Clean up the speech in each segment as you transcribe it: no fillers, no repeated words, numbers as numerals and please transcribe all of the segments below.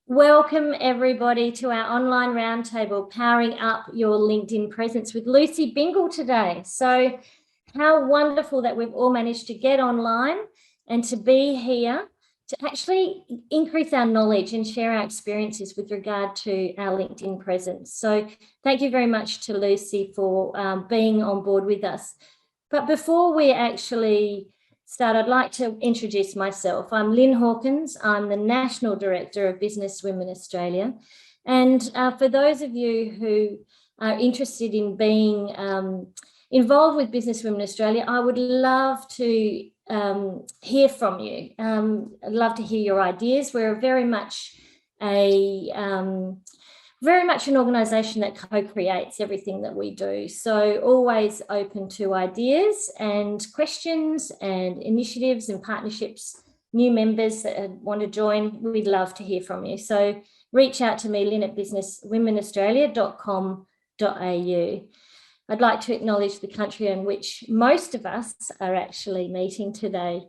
Welcome everybody to our online roundtable, Powering Up Your LinkedIn Presence with Lucy Bingle today. So how wonderful that we've all managed to get online and to be here to actually increase our knowledge and share our experiences with regard to our LinkedIn presence. So thank you very much to Lucy for being on board with us. But before we actually start, I'd like to introduce myself. I'm Lynn Hawkins. I'm the National Director of Business Women Australia. And for those of you who are interested in being involved with Business Women Australia, I would love to hear from you. I'd love to hear your ideas. We're very much an organisation that co-creates everything that we do. So always open to ideas and questions and initiatives and partnerships, new members that want to join. We'd love to hear from you. So reach out to me, Lynn at businesswomenaustralia.com.au. I'd like to acknowledge the country in which most of us are actually meeting today.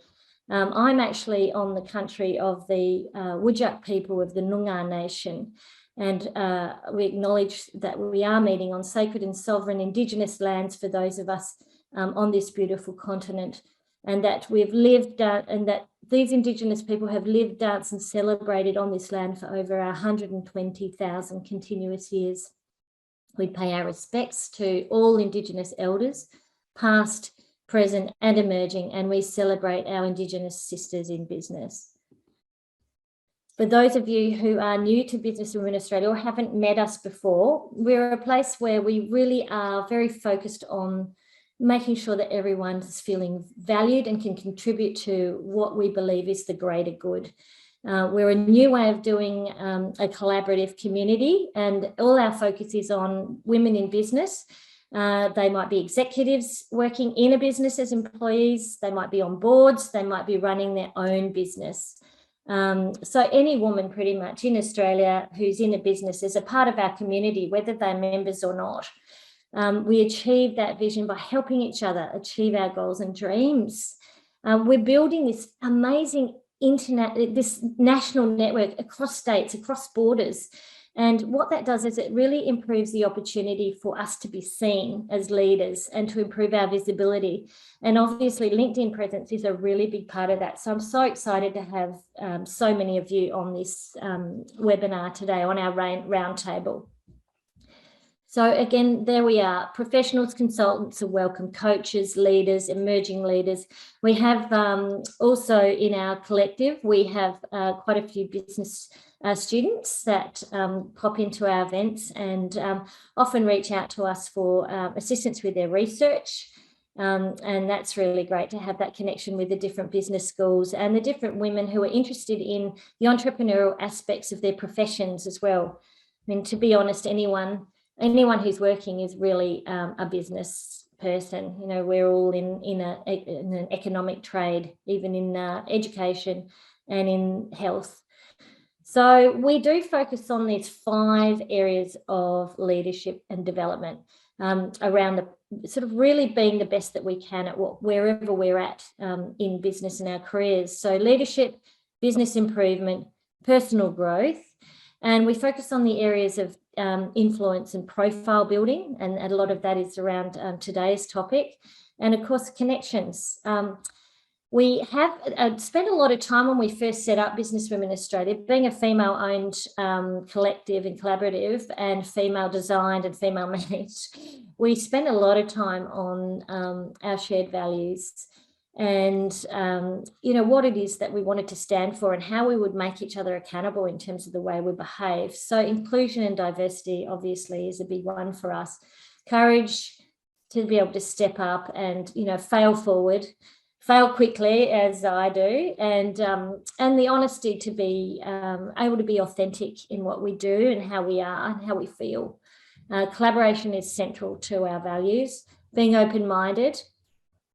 I'm actually on the country of the Whadjuk people of the Noongar Nation. And we acknowledge that we are meeting on sacred and sovereign Indigenous lands for those of us on this beautiful continent, and that we've lived and that these Indigenous people have lived, danced and celebrated on this land for over 120,000 continuous years. We pay our respects to all Indigenous elders, past, present and emerging, and we celebrate our Indigenous sisters in business. For those of you who are new to Business Women Australia or haven't met us before, we're a place where we really are very focused on making sure that everyone is feeling valued and can contribute to what we believe is the greater good. We're a new way of doing a collaborative community, and all our focus is on women in business. They might be executives working in a business as employees, they might be on boards, they might be running their own business. So any woman pretty much in Australia who's in a business is a part of our community, whether they're members or not. We achieve that vision by helping each other achieve our goals and dreams. We're building this amazing this national network across states, across borders. And what that does is it really improves the opportunity for us to be seen as leaders and to improve our visibility. And obviously LinkedIn presence is a really big part of that. So I'm so excited to have so many of you on this webinar today on our roundtable. So again, there we are. Professionals, consultants are welcome, coaches, leaders, emerging leaders. We have also in our collective, we have quite a few business students that pop into our events and often reach out to us for assistance with their research. And that's really great to have that connection with the different business schools and the different women who are interested in the entrepreneurial aspects of their professions as well. I mean, to be honest, anyone who's working is really a business person. You know, we're all in an economic trade, even in education and in health. So we do focus on these 5 areas of leadership and development around the sort of really being the best that we can at wherever we're at in business and our careers. So leadership, business improvement, personal growth, and we focus on the areas of influence and profile building, and a lot of that is around today's topic, and of course connections. We have spent a lot of time when we first set up Business Women Australia, being a female-owned collective and collaborative and female-designed and female-managed. We spent a lot of time on our shared values and, you know, what it is that we wanted to stand for and how we would make each other accountable in terms of the way we behave. So inclusion and diversity obviously is a big one for us. Courage to be able to step up and, you know, fail quickly as I do, and the honesty to be able to be authentic in what we do and how we are and how we feel. Collaboration is central to our values, being open-minded,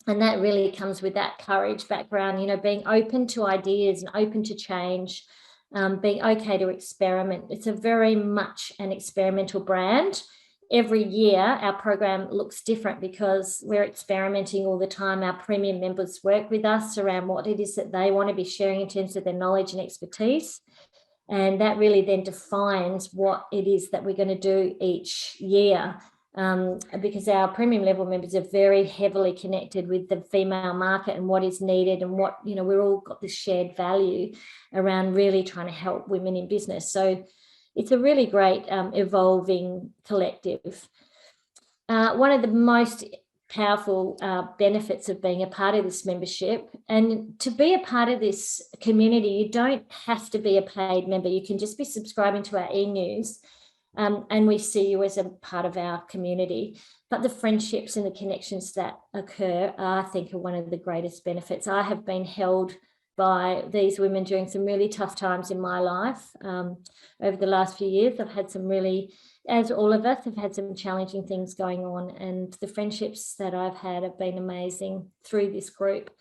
and that really comes with that courage background, you know, being open to ideas and open to change, being okay to experiment. It's a very much an experimental brand. Every year our program looks different because we're experimenting all the time. Our premium members work with us around what it is that they want to be sharing in terms of their knowledge and expertise. And that really then defines what it is that we're going to do each year. Because our premium level members are very heavily connected with the female market and what is needed, and what, you know, we're all got this shared value around really trying to help women in business. So it's a really great evolving collective. One of the most powerful benefits of being a part of this membership, and to be a part of this community, you don't have to be a paid member. You can just be subscribing to our e-news. And we see you as a part of our community. But the friendships and the connections that occur, I think, are one of the greatest benefits. I have been held by these women during some really tough times in my life. Over the last few years, I've had some really, as all of us, have had some challenging things going on. And the friendships that I've had have been amazing through this group.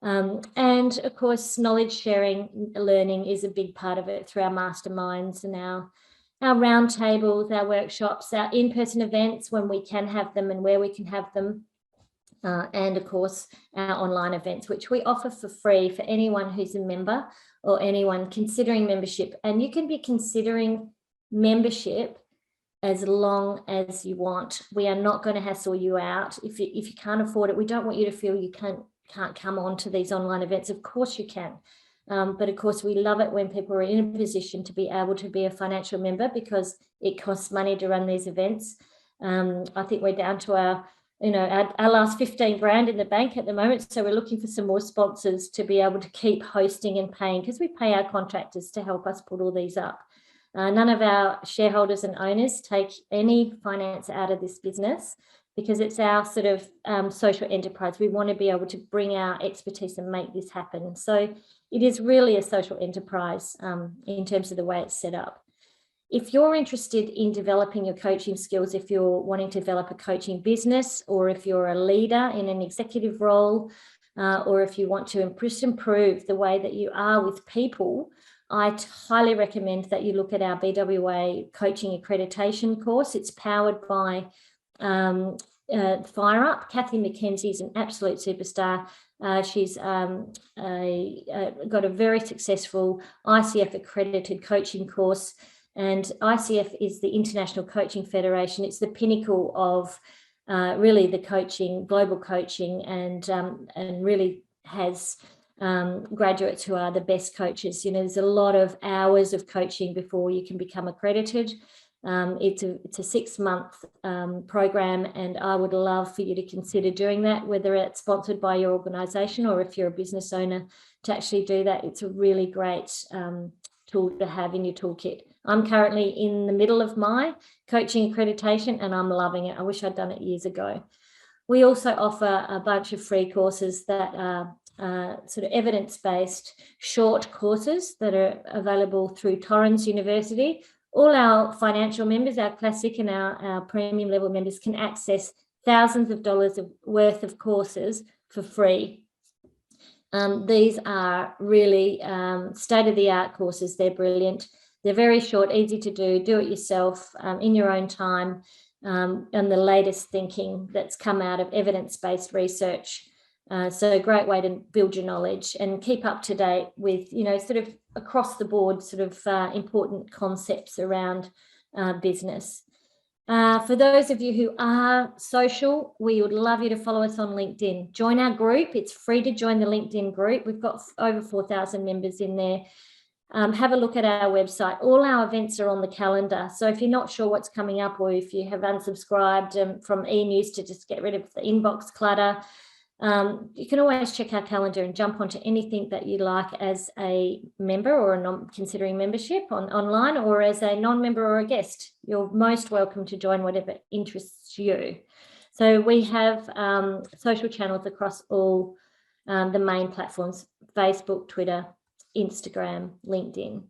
And of course, knowledge sharing, learning is a big part of it through our masterminds and our roundtables, our workshops, our in-person events when we can have them and where we can have them, and of course our online events, which we offer for free for anyone who's a member or anyone considering membership. And you can be considering membership as long as you want. We are not going to hassle you out if you can't afford it. We don't want you to feel you can't come on to these online events. Of course you can. But of course, we love it when people are in a position to be able to be a financial member, because it costs money to run these events. I think we're down to our last 15 grand in the bank at the moment. So we're looking for some more sponsors to be able to keep hosting and paying, because we pay our contractors to help us put all these up. None of our shareholders and owners take any finance out of this business, because it's our sort of social enterprise. We want to be able to bring our expertise and make this happen. So it is really a social enterprise in terms of the way it's set up. If you're interested in developing your coaching skills, if you're wanting to develop a coaching business, or if you're a leader in an executive role, or if you want to improve the way that you are with people, I highly recommend that you look at our BWA coaching accreditation course. It's powered by Fire Up. Kathy McKenzie is an absolute superstar. She's got a very successful ICF accredited coaching course, and ICF is the International Coaching Federation. It's the pinnacle of really the coaching, global coaching, and really has graduates who are the best coaches. You know, there's a lot of hours of coaching before you can become accredited. It's a 6-month program, and I would love for you to consider doing that, whether it's sponsored by your organisation or if you're a business owner, to actually do that. It's a really great tool to have in your toolkit. I'm currently in the middle of my coaching accreditation and I'm loving it. I wish I'd done it years ago. We also offer a bunch of free courses that are sort of evidence-based short courses that are available through Torrens University. All our financial members, our classic and our premium level members, can access thousands of dollars worth of courses for free. These are really state-of-the-art courses. They're brilliant. They're very short, easy to do it yourself in your own time, and the latest thinking that's come out of evidence-based research. So a great way to build your knowledge and keep up to date with, you know, sort of across the board sort of important concepts around business. For those of you who are social, we would love you to follow us on LinkedIn. Join our group. It's free to join the LinkedIn group. We've got over 4,000 members in there. Have a look at our website. All our events are on the calendar. So if you're not sure what's coming up, or if you have unsubscribed from e-news to just get rid of the inbox clutter, you can always check our calendar and jump onto anything that you like as a member or considering membership online, or as a non-member or a guest. You're most welcome to join whatever interests you. So we have social channels across all the main platforms: Facebook, Twitter, Instagram, LinkedIn.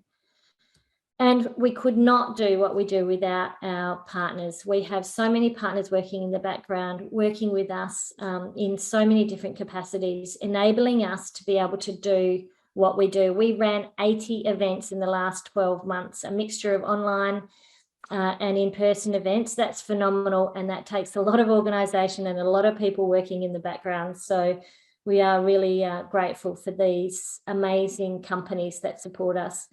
And we could not do what we do without our partners. We have so many partners working in the background, working with us in so many different capacities, enabling us to be able to do what we do. We ran 80 events in the last 12 months, a mixture of online and in-person events. That's phenomenal, and that takes a lot of organisation and a lot of people working in the background. So we are really grateful for these amazing companies that support us.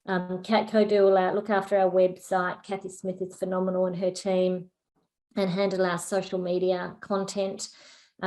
Kat Codula look after our website. Kathy Smith is phenomenal, and her team, and handle our social media content.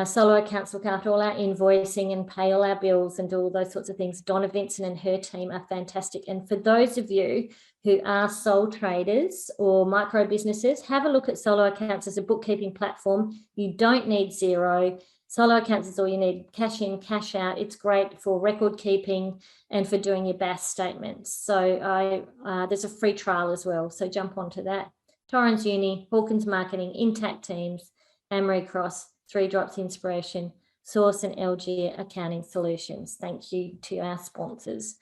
Solo accounts look after all our invoicing and pay all our bills and do all those sorts of things. Donna Vincent and her team are fantastic. And for those of you who are sole traders or micro businesses, have a look at Solo Accounts as a bookkeeping platform. You don't need Xero. Solo Accounts is all you need. Cash in, cash out. It's great for record keeping and for doing your BAS statements. So there's a free trial as well. So jump onto that. Torrens Uni, Hawkins Marketing, Intact Teams, Amory Cross, 3 Drops Inspiration, Source, and LG Accounting Solutions. Thank you to our sponsors.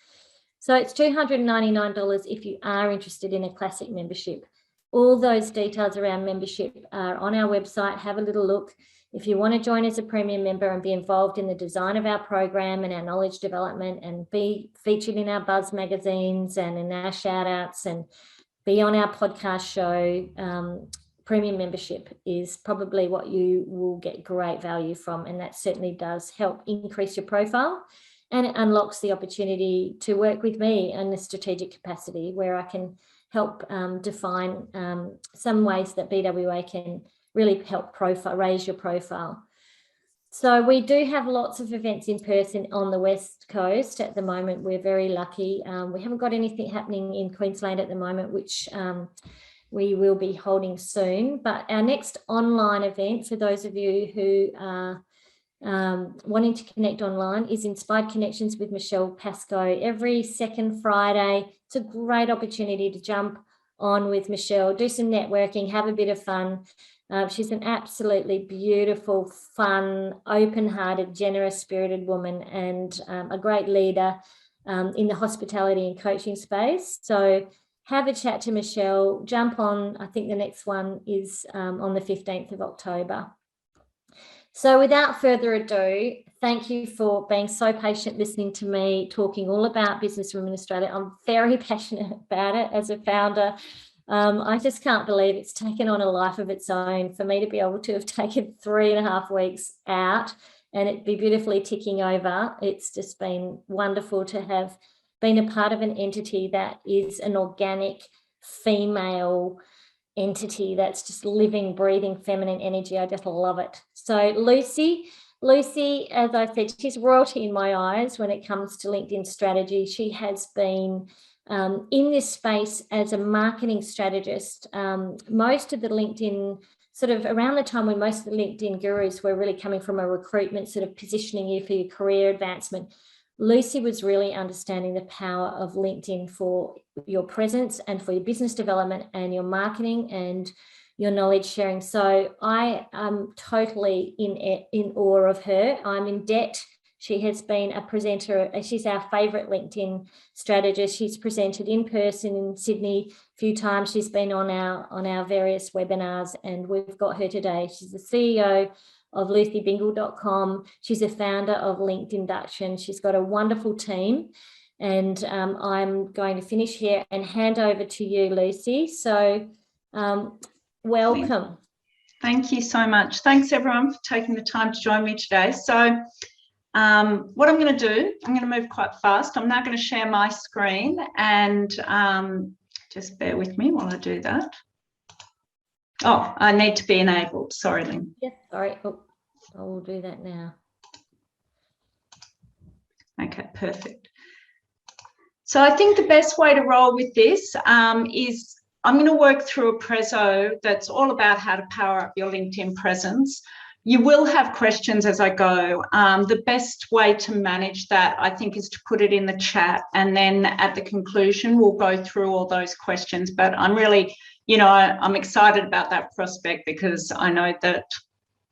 So it's $299 if you are interested in a classic membership. All those details around membership are on our website. Have a little look. If you want to join as a premium member and be involved in the design of our program and our knowledge development and be featured in our Buzz magazines and in our shout outs and be on our podcast show, premium membership is probably what you will get great value from, and that certainly does help increase your profile, and it unlocks the opportunity to work with me in a strategic capacity where I can help define some ways that BWA can really help raise your profile. So we do have lots of events in person on the West Coast at the moment. We're very lucky. We haven't got anything happening in Queensland at the moment, which we will be holding soon. But our next online event, for those of you who are wanting to connect online, is Inspired Connections with Michelle Pascoe every second Friday. It's a great opportunity to jump on with Michelle, do some networking, have a bit of fun. She's an absolutely beautiful, fun, open-hearted, generous-spirited woman, and a great leader in the hospitality and coaching space. So have a chat to Michelle, jump on. I think the next one is on the 15th of October. So without further ado, thank you for being so patient listening to me talking all about Business Women Australia. I'm very passionate about it as a founder. I just can't believe it's taken on a life of its own for me to be able to have taken 3.5 weeks out and it be beautifully ticking over. It's just been wonderful to have been a part of an entity that is an organic female entity that's just living, breathing feminine energy. I just love it. So Lucy, as I said, she's royalty in my eyes when it comes to LinkedIn strategy. She has been in this space as a marketing strategist. Most of the LinkedIn, sort of around the time when most of the LinkedIn gurus were really coming from a recruitment, sort of positioning you for your career advancement, Lucy was really understanding the power of LinkedIn for your presence and for your business development and your marketing and your knowledge sharing. So I am totally in awe of her. I'm in debt. She has been a presenter. She's our favourite LinkedIn strategist. She's presented in person in Sydney a few times. She's been on our various webinars, and we've got her today. She's the CEO of LucyBingle.com. She's a founder of LinkedIn Induction. She's got a wonderful team, and I'm going to finish here and hand over to you, Lucy. So welcome. Thank you so much. Thanks everyone for taking the time to join me today. So what I'm going to do, I'm going to move quite fast. I'm now going to share my screen, and just bear with me while I do that. Oh, I need to be enabled. Sorry, Lynn. Yes, sorry. Oh, I will do that now. Okay, perfect. So I think the best way to roll with this is I'm going to work through a prezzo that's all about how to power up your LinkedIn presence. You will have questions as I go. The best way to manage that, I think, is to put it in the chat, and then at the conclusion, we'll go through all those questions. But I'm really, I'm excited about that prospect because I know that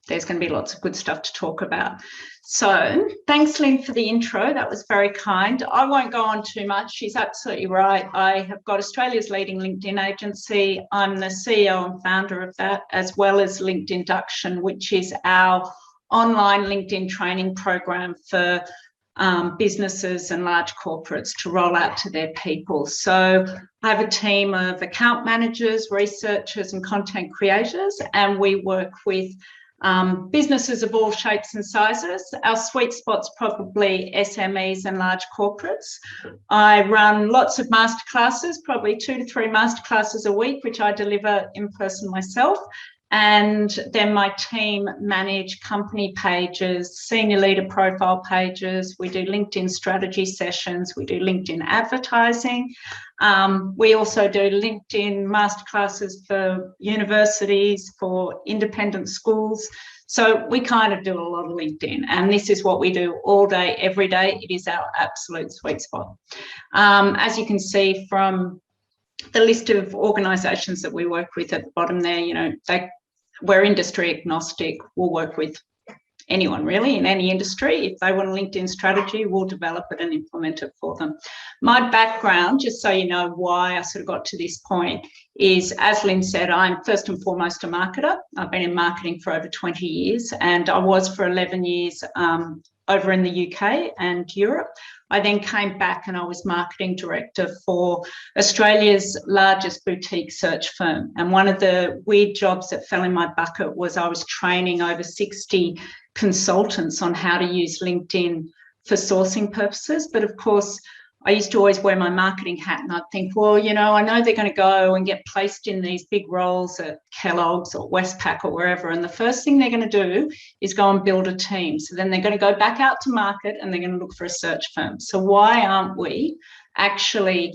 there's going to be lots of good stuff to talk about. So thanks, Lynn, for the intro. That was very kind. I won't go on too much. She's absolutely right. I have got Australia's leading LinkedIn agency. I'm the CEO and founder of that, as well as LinkedIn Induction, which is our online LinkedIn training program for businesses and large corporates to roll out to their people. So I have a team of account managers, researchers, and content creators, and we work with businesses of all shapes and sizes. Our sweet spot's probably SMEs and large corporates. I run lots of masterclasses, probably 2 to 3 masterclasses a week, which I deliver in person myself. And then my team manage company pages, senior leader profile pages. We do LinkedIn strategy sessions. We do LinkedIn advertising. We also do LinkedIn masterclasses for universities, for independent schools. So we kind of do a lot of LinkedIn, and this is what we do all day, every day. It is our absolute sweet spot. As you can see from the list of organisations that we work with at the bottom there, you know, we're industry agnostic. We'll work with anyone really in any industry. If they want a LinkedIn strategy, we'll develop it and implement it for them. My background, just so you know why I sort of got to this point, is, as Lynn said, I'm first and foremost a marketer. I've been in marketing for over 20 years, and I was for 11 years over in the UK and Europe. I then came back and I was marketing director for Australia's largest boutique search firm. And one of the weird jobs that fell in my bucket was I was training over 60 consultants on how to use LinkedIn for sourcing purposes. But of course, I used to always wear my marketing hat, and I'd think, well, you know, I know they're going to go and get placed in these big roles at Kellogg's or Westpac or wherever, and the first thing they're going to do is go and build a team. So then they're going to go back out to market and they're going to look for a search firm. So why aren't we actually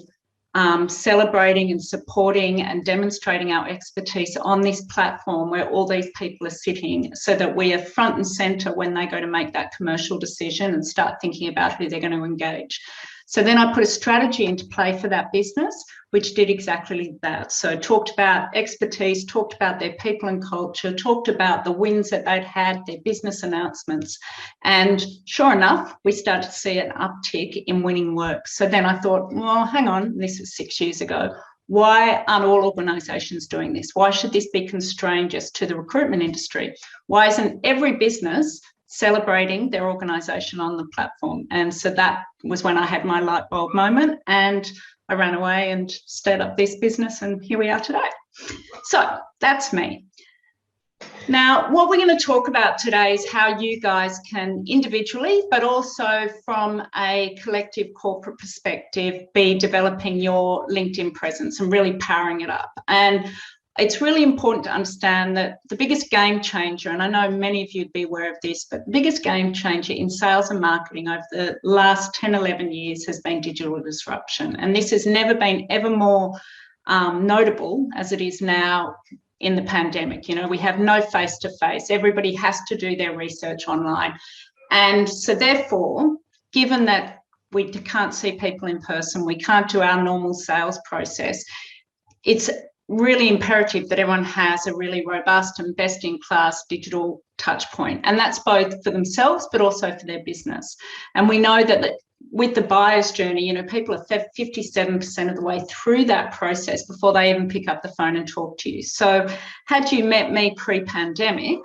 celebrating and supporting and demonstrating our expertise on this platform where all these people are sitting, so that we are front and centre when they go to make that commercial decision and start thinking about who they're going to engage. So then I put a strategy into play for that business, which did exactly that. So talked about expertise, talked about their people and culture, talked about the wins that they'd had, their business announcements. And sure enough, we started to see an uptick in winning work. So then I thought, well, hang on, this was 6 years ago. Why aren't all organisations doing this? Why should this be constrained just to the recruitment industry? Why isn't every business celebrating their organisation on the platform? And so that was when I had my light bulb moment, and I ran away and started up this business, and here we are today. So that's me. Now, what we're going to talk about today is how you guys can individually, but also from a collective corporate perspective, be developing your LinkedIn presence and really powering it up. And it's really important to understand that the biggest game changer, and I know many of you would be aware of this, but the biggest game changer in sales and marketing over the last 10, 11 years has been digital disruption. And this has never been ever more notable as it is now in the pandemic. You know, we have no face-to-face. Everybody has to do their research online. And so therefore, given that we can't see people in person, we can't do our normal sales process, it's really imperative that everyone has a really robust and best-in-class digital touch point. And that's both for themselves, but also for their business. And we know that with the buyer's journey, you know, people are 57% of the way through that process before they even pick up the phone and talk to you. So had you met me pre-pandemic,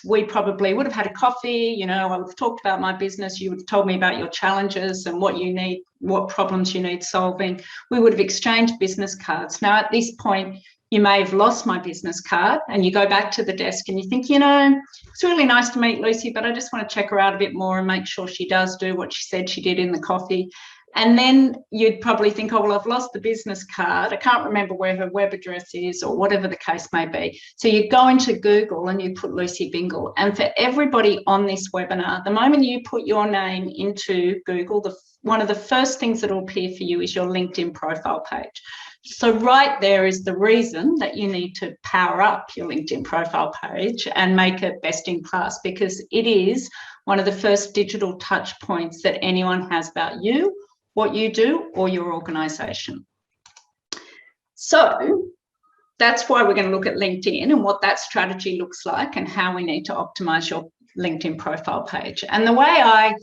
we probably would have had a coffee, you know, I would have talked about my business, you would have told me about your challenges and what you need, what problems you need solving. We would have exchanged business cards. Now, at this point, you may have lost my business card and you go back to the desk and you think, you know, it's really nice to meet Lucy, but I just want to check her out a bit more and make sure she does do what she said she did in the coffee. And then you'd probably think, oh, well, I've lost the business card. I can't remember where her web address is or whatever the case may be. So you go into Google and you put Lucy Bingle. And for everybody on this webinar, the moment you put your name into Google, one of the first things that will appear for you is your LinkedIn profile page. So right there is the reason that you need to power up your LinkedIn profile page and make it best in class, because it is one of the first digital touch points that anyone has about you, what you do, or your organisation. So that's why we're going to look at LinkedIn and what that strategy looks like and how we need to optimise your LinkedIn profile page. And the way I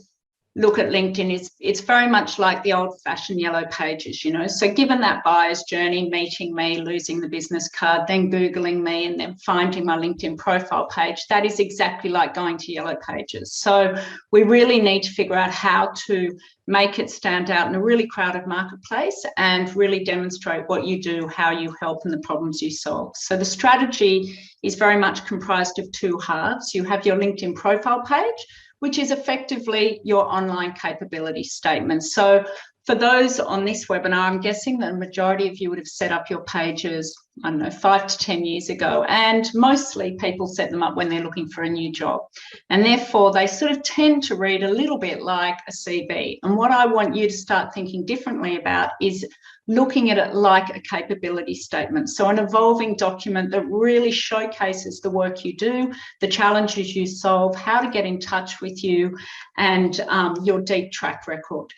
look at LinkedIn, it's very much like the old-fashioned yellow pages, you know. So given that buyer's journey, meeting me, losing the business card, then Googling me, and then finding my LinkedIn profile page, that is exactly like going to yellow pages. So we really need to figure out how to make it stand out in a really crowded marketplace and really demonstrate what you do, how you help, and the problems you solve. So the strategy is very much comprised of two halves. You have your LinkedIn profile page, which is effectively your online capability statement. So for those on this webinar, I'm guessing that a majority of you would have set up your pages, I don't know, 5 to 10 years ago, and mostly people set them up when they're looking for a new job. And therefore, they sort of tend to read a little bit like a CV. And what I want you to start thinking differently about is looking at it like a capability statement. So an evolving document that really showcases the work you do, the challenges you solve, how to get in touch with you, and your deep track record.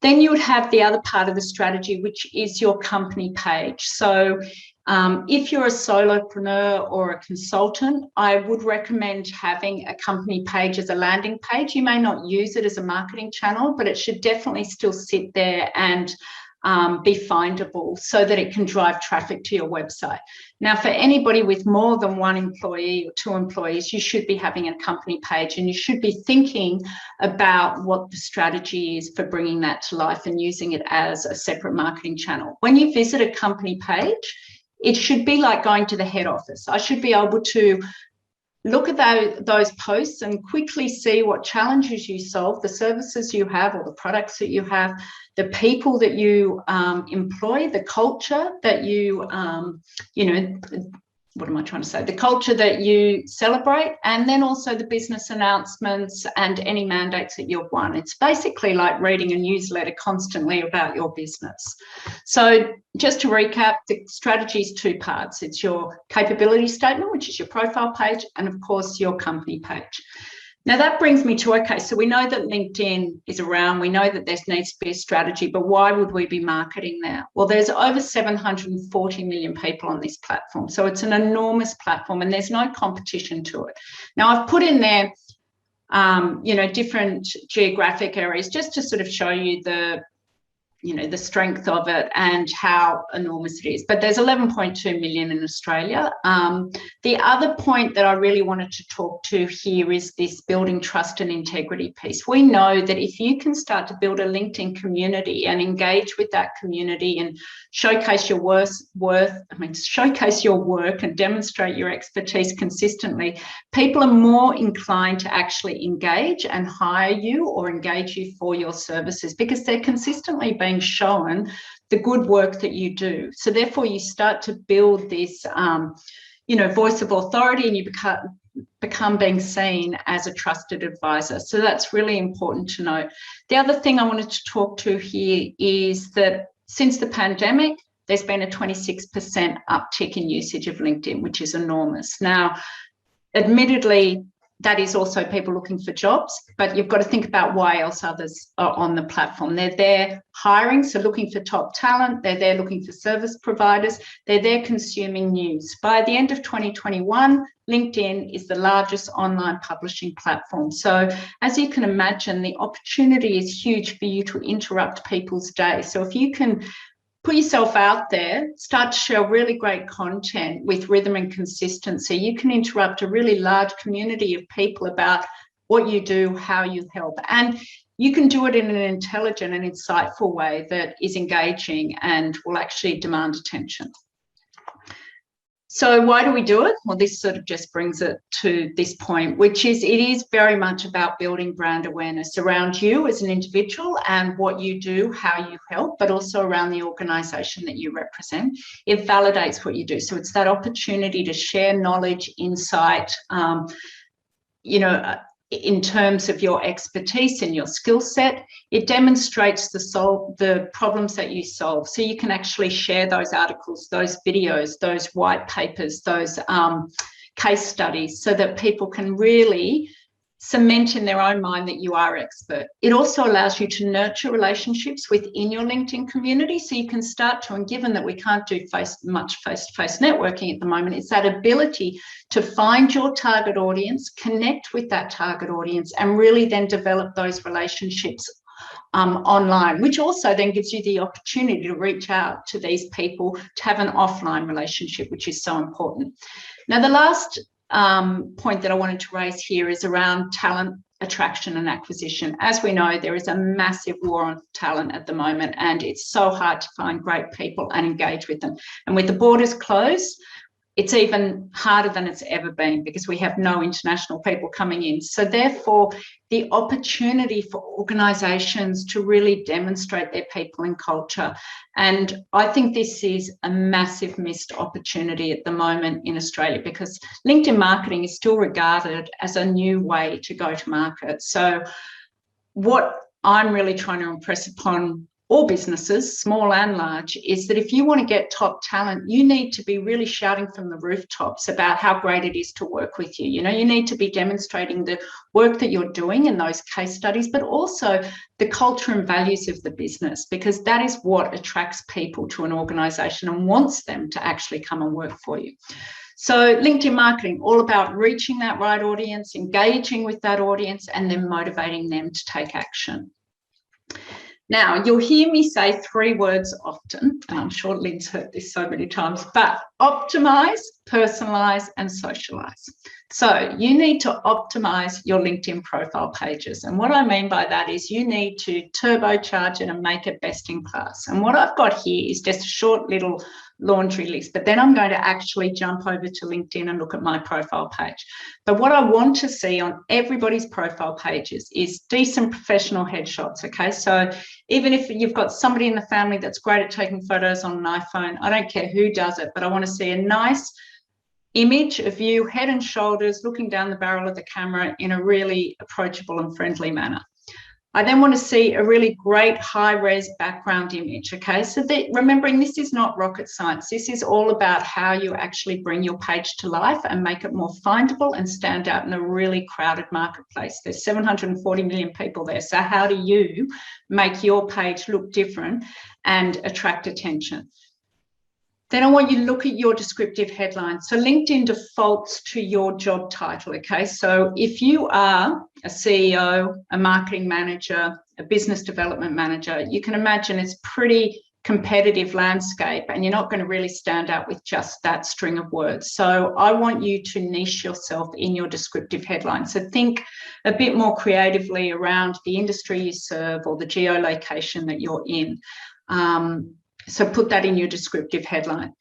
Then you would have the other part of the strategy, which is your company page. So if you're a solopreneur or a consultant, I would recommend having a company page as a landing page. You may not use it as a marketing channel, but it should definitely still sit there and be findable so that it can drive traffic to your website. Now, for anybody with more than one employee or 2 employees, you should be having a company page, and you should be thinking about what the strategy is for bringing that to life and using it as a separate marketing channel. When you visit a company page, it should be like going to the head office. I should be able to look at those posts and quickly see what challenges you solve, the services you have or the products that you have, the people that you employ, the culture that you, what am I trying to say? The culture that you celebrate, and then also the business announcements and any mandates that you've won. It's basically like reading a newsletter constantly about your business. So just to recap, the strategy is 2 parts. It's your capability statement, which is your profile page, and of course your company page. Now that brings me to, okay, so we know that LinkedIn is around, we know that there needs to be a strategy, but why would we be marketing there? Well, there's over 740 million people on this platform. So it's an enormous platform and there's no competition to it. Now I've put in there, different geographic areas just to sort of show you the strength of it and how enormous it is. But there's 11.2 million in Australia. The other point that I really wanted to talk to here is this building trust and integrity piece. We know that if you can start to build a LinkedIn community and engage with that community and showcase your showcase your work and demonstrate your expertise consistently, people are more inclined to actually engage and hire you or engage you for your services because they're consistently being shown the good work that you do. So therefore you start to build this voice of authority, and you become being seen as a trusted advisor. So that's really important to note. The other thing I wanted to talk to here is that since the pandemic, there's been a 26% uptick in usage of LinkedIn, which is enormous. Now, admittedly, that is also people looking for jobs, but you've got to think about why else others are on the platform. They're there hiring, so looking for top talent. They're there looking for service providers. They're there consuming news. By the end of 2021, LinkedIn is the largest online publishing platform. So as you can imagine, the opportunity is huge for you to interrupt people's day. So if you can put yourself out there, start to share really great content with rhythm and consistency, you can interrupt a really large community of people about what you do, how you help. And you can do it in an intelligent and insightful way that is engaging and will actually demand attention. So why do we do it? Well, this sort of just brings it to this point, which is it is very much about building brand awareness around you as an individual and what you do, how you help, but also around the organisation that you represent. It validates what you do. So it's that opportunity to share knowledge, insight, in terms of your expertise and your skill set. It demonstrates the problems that you solve. So you can actually share those articles, those videos, those white papers, those case studies, so that people can really cement in their own mind that you are expert. It also allows you to nurture relationships within your LinkedIn community. So you can start to, and given that we can't do much face-to-face networking at the moment, it's that ability to find your target audience, connect with that target audience, and really then develop those relationships online, which also then gives you the opportunity to reach out to these people, to have an offline relationship, which is so important. Now, the last point that I wanted to raise here is around talent attraction and acquisition. As we know, there is a massive war on talent at the moment, and it's so hard to find great people and engage with them. And with the borders closed, it's even harder than it's ever been because we have no international people coming in. So therefore, the opportunity for organisations to really demonstrate their people and culture. And I think this is a massive missed opportunity at the moment in Australia, because LinkedIn marketing is still regarded as a new way to go to market. So what I'm really trying to impress upon all businesses, small and large, is that if you want to get top talent, you need to be really shouting from the rooftops about how great it is to work with you. You know, you need to be demonstrating the work that you're doing in those case studies, but also the culture and values of the business, because that is what attracts people to an organisation and wants them to actually come and work for you. So LinkedIn marketing, all about reaching that right audience, engaging with that audience, and then motivating them to take action. Now, you'll hear me say 3 words often, and I'm sure Lynn's heard this so many times, but optimize, personalize, and socialize. So you need to optimize your LinkedIn profile pages. And what I mean by that is you need to turbocharge it and make it best in class. And what I've got here is just a short little laundry list, but then I'm going to actually jump over to LinkedIn and look at my profile page. But what I want to see on everybody's profile pages is decent professional headshots, okay? So even if you've got somebody in the family that's great at taking photos on an iPhone, I don't care who does it, but I want to see a nice image of you, head and shoulders, looking down the barrel of the camera in a really approachable and friendly manner. I then want to see a really great high-res background image, okay? So remembering this is not rocket science. This is all about how you actually bring your page to life and make it more findable and stand out in a really crowded marketplace. There's 740 million people there. So how do you make your page look different and attract attention? Then I want you to look at your descriptive headline. So LinkedIn defaults to your job title, okay? So if you are a CEO, a marketing manager, a business development manager, you can imagine it's pretty competitive landscape, and you're not going to really stand out with just that string of words. So I want you to niche yourself in your descriptive headline. So think a bit more creatively around the industry you serve or the geolocation that you're in. So put that in your descriptive headline.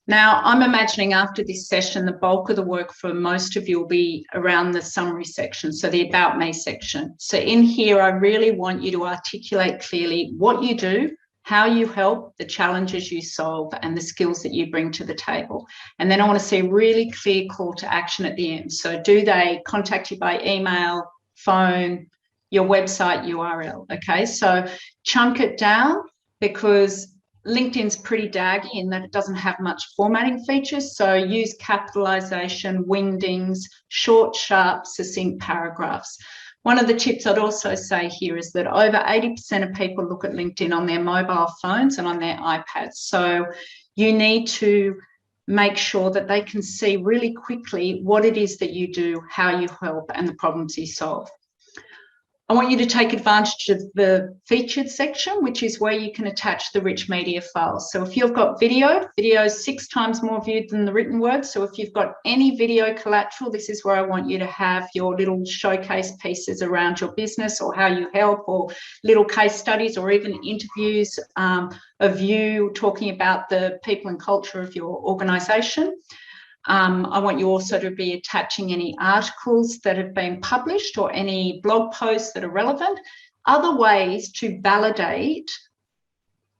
Now, I'm imagining after this session, the bulk of the work for most of you will be around the summary section, so the About Me section. So in here, I really want you to articulate clearly what you do, how you help, the challenges you solve, and the skills that you bring to the table. And then I want to see a really clear call to action at the end. So do they contact you by email, phone, your website URL? Okay, so chunk it down, because LinkedIn's pretty daggy in that it doesn't have much formatting features. So use capitalization, wingdings, short, sharp, succinct paragraphs. One of the tips I'd also say here is that over 80% of people look at LinkedIn on their mobile phones and on their iPads. So you need to make sure that they can see really quickly what it is that you do, how you help, and the problems you solve. I want you to take advantage of the featured section, which is where you can attach the rich media files. So if you've got video is 6 times more viewed than the written word. So if you've got any video collateral, this is where I want you to have your little showcase pieces around your business or how you help, or little case studies, or even interviews of you talking about the people and culture of your organisation. I want you also to be attaching any articles that have been published or any blog posts that are relevant, other ways to validate,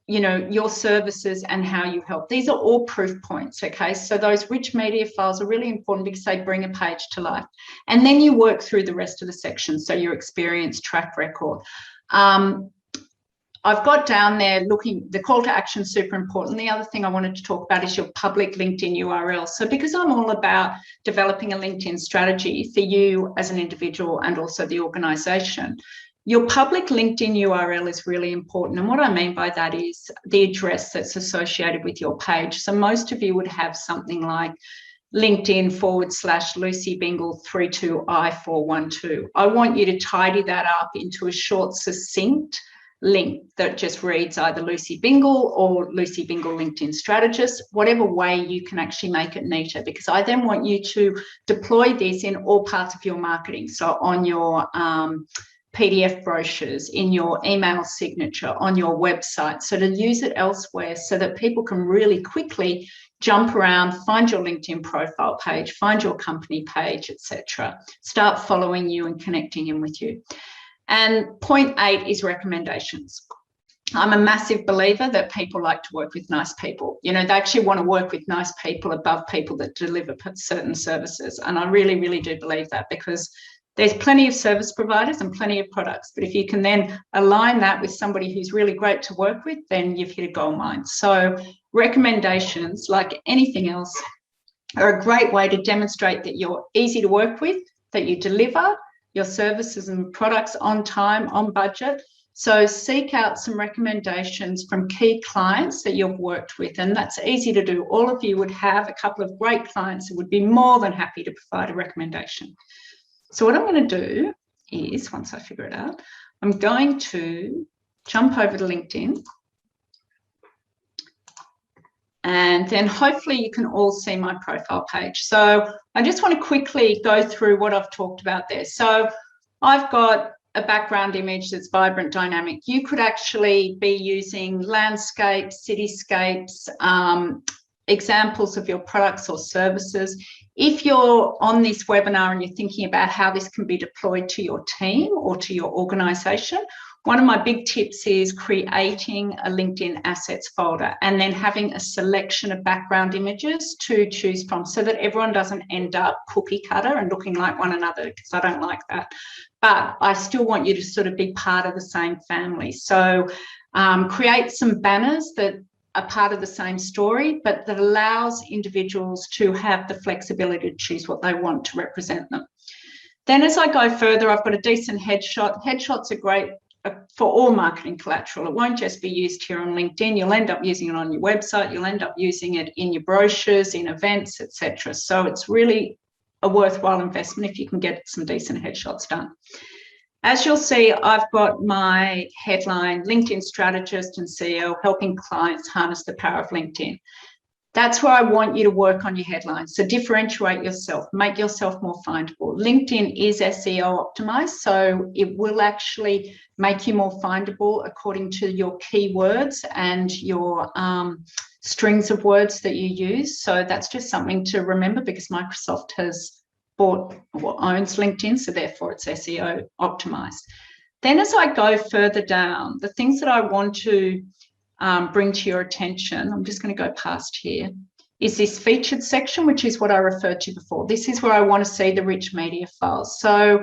you know, your services and how you help. These are all proof points, okay? So those rich media files are really important because they bring a page to life. And then you work through the rest of the section, so your experience, track record. I've got down there the call to action is super important. The other thing I wanted to talk about is your public LinkedIn URL. So because I'm all about developing a LinkedIn strategy for you as an individual and also the organization, your public LinkedIn URL is really important. And what I mean by that is the address that's associated with your page. So most of you would have something like LinkedIn/Lucy Bingle 32I412. I want you to tidy that up into a short, succinct link that just reads either Lucy Bingle or Lucy Bingle LinkedIn Strategist, whatever way you can actually make it neater, because I then want you to deploy this in all parts of your marketing. So on your PDF brochures, in your email signature, on your website, so to use it elsewhere so that people can really quickly jump around, find your LinkedIn profile page, find your company page, etc. Start following you and connecting in with you. And point 8 is recommendations. I'm a massive believer that people like to work with nice people. You know, they actually want to work with nice people above people that deliver certain services. And I really, really do believe that, because there's plenty of service providers and plenty of products. But if you can then align that with somebody who's really great to work with, then you've hit a gold mine. So recommendations, like anything else, are a great way to demonstrate that you're easy to work with, that you deliver your services and products on time, on budget. So seek out some recommendations from key clients that you've worked with, and that's easy to do. All of you would have a couple of great clients who would be more than happy to provide a recommendation. So what I'm going to do is, once I figure it out, I'm going to jump over to LinkedIn, and then hopefully you can all see my profile page. So I just want to quickly go through what I've talked about there. So I've got a background image that's vibrant, dynamic. You could actually be using landscapes, cityscapes, examples of your products or services. If you're on this webinar and you're thinking about how this can be deployed to your team or to your organization, one of my big tips is creating a LinkedIn assets folder and then having a selection of background images to choose from, so that everyone doesn't end up cookie cutter and looking like one another, because I don't like that. But I still want you to sort of be part of the same family. So create some banners that are part of the same story, but that allows individuals to have the flexibility to choose what they want to represent them. Then as I go further, I've got a decent headshot. Headshots are great for all marketing collateral. It won't just be used here on LinkedIn. You'll end up using it on your website. You'll end up using it in your brochures, in events, etc. So it's really a worthwhile investment if you can get some decent headshots done. As you'll see, I've got my headline, LinkedIn Strategist and CEO, helping clients harness the power of LinkedIn. That's where I want you to work on your headlines. So differentiate yourself, make yourself more findable. LinkedIn is SEO optimized, so it will actually make you more findable according to your keywords and your strings of words that you use. So that's just something to remember, because Microsoft has bought or owns LinkedIn, so therefore it's SEO optimized. Then as I go further down, the things that I want to bring to your attention, I'm just going to go past here, is this featured section, which is what I referred to before. This is where I want to see the rich media files. So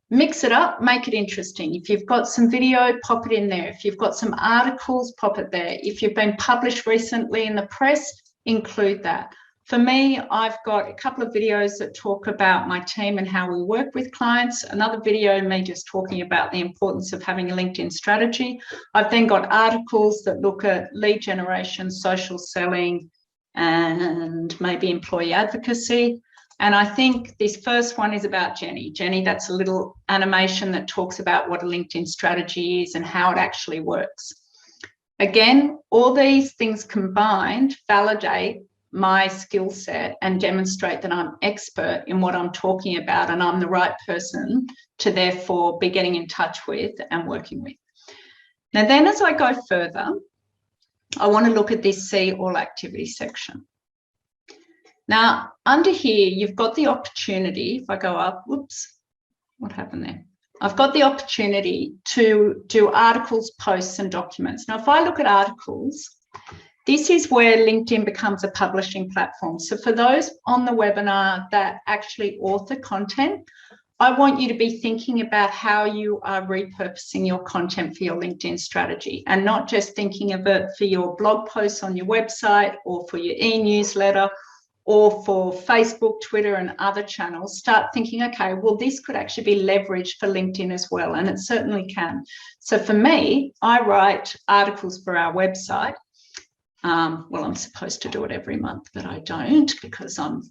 mix it up, make it interesting. If you've got some video, pop it in there. If you've got some articles, pop it there. If you've been published recently in the press, include that. For me, I've got a couple of videos that talk about my team and how we work with clients. Another video, me just talking about the importance of having a LinkedIn strategy. I've then got articles that look at lead generation, social selling, and maybe employee advocacy. And I think this first one is about Jenny. Jenny, that's a little animation that talks about what a LinkedIn strategy is and how it actually works. Again, all these things combined validate my skill set and demonstrate that I'm expert in what I'm talking about, and I'm the right person to therefore be getting in touch with and working with. Now then, as I go further, I want to look at this see all activity section. Now under here, you've got the opportunity, if I go up, whoops, what happened there? I've got the opportunity to do articles, posts, and documents. Now, if I look at articles, this is where LinkedIn becomes a publishing platform. So for those on the webinar that actually author content, I want you to be thinking about how you are repurposing your content for your LinkedIn strategy, and not just thinking of it for your blog posts on your website or for your e-newsletter or for Facebook, Twitter, and other channels. Start thinking, okay, well, this could actually be leveraged for LinkedIn as well, and it certainly can. So for me, I write articles for our website. Well, I'm supposed to do it every month, but I don't, because I'm,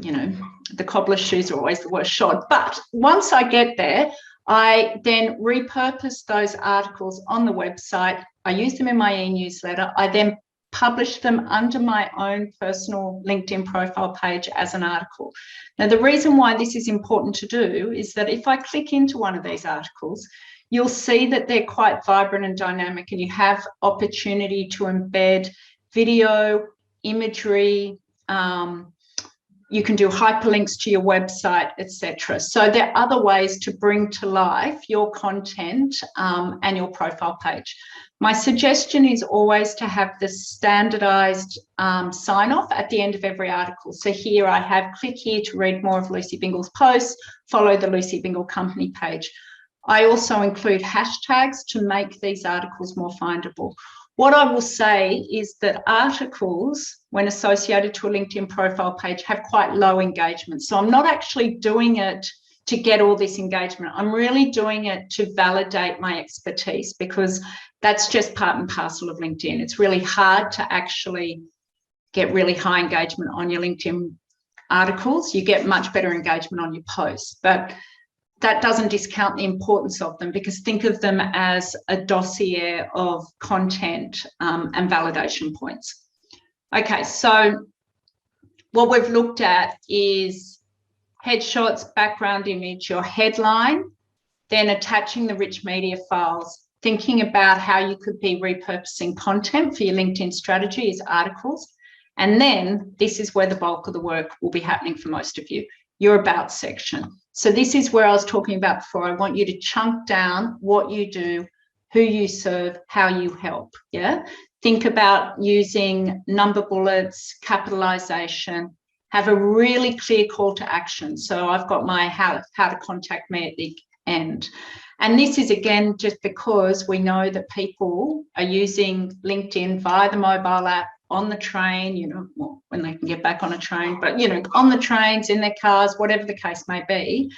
you know, the cobbler's shoes are always the worst shod. But once I get there, I then repurpose those articles on the website. I use them in my e-newsletter. I then publish them under my own personal LinkedIn profile page as an article. Now, the reason why this is important to do is that if I click into one of these articles, you'll see that they're quite vibrant and dynamic, and you have opportunity to embed video, imagery, you can do hyperlinks to your website, etc. So there are other ways to bring to life your content and your profile page. My suggestion is always to have the standardized sign off at the end of every article. So here I have, click here to read more of Lucy Bingle's posts, follow the Lucy Bingle company page. I also include hashtags to make these articles more findable. What I will say is that articles, when associated to a LinkedIn profile page, have quite low engagement. So I'm not actually doing it to get all this engagement. I'm really doing it to validate my expertise, because that's just part and parcel of LinkedIn. It's really hard to actually get really high engagement on your LinkedIn articles. You get much better engagement on your posts, but that doesn't discount the importance of them, because think of them as a dossier of content and validation points. Okay, so what we've looked at is headshots, background image, your headline, then attaching the rich media files, thinking about how you could be repurposing content for your LinkedIn strategy as articles. And then this is where the bulk of the work will be happening for most of you, your about section. So this is where I was talking about before. I want you to chunk down what you do, who you serve, how you help. Yeah. Think about using number bullets, capitalization, have a really clear call to action. So I've got my how to contact me at the end. And this is, again, just because we know that people are using LinkedIn via the mobile app, on the train, you know, well, when they can get back on a train, but, you know, on the trains, in their cars, whatever the case may be.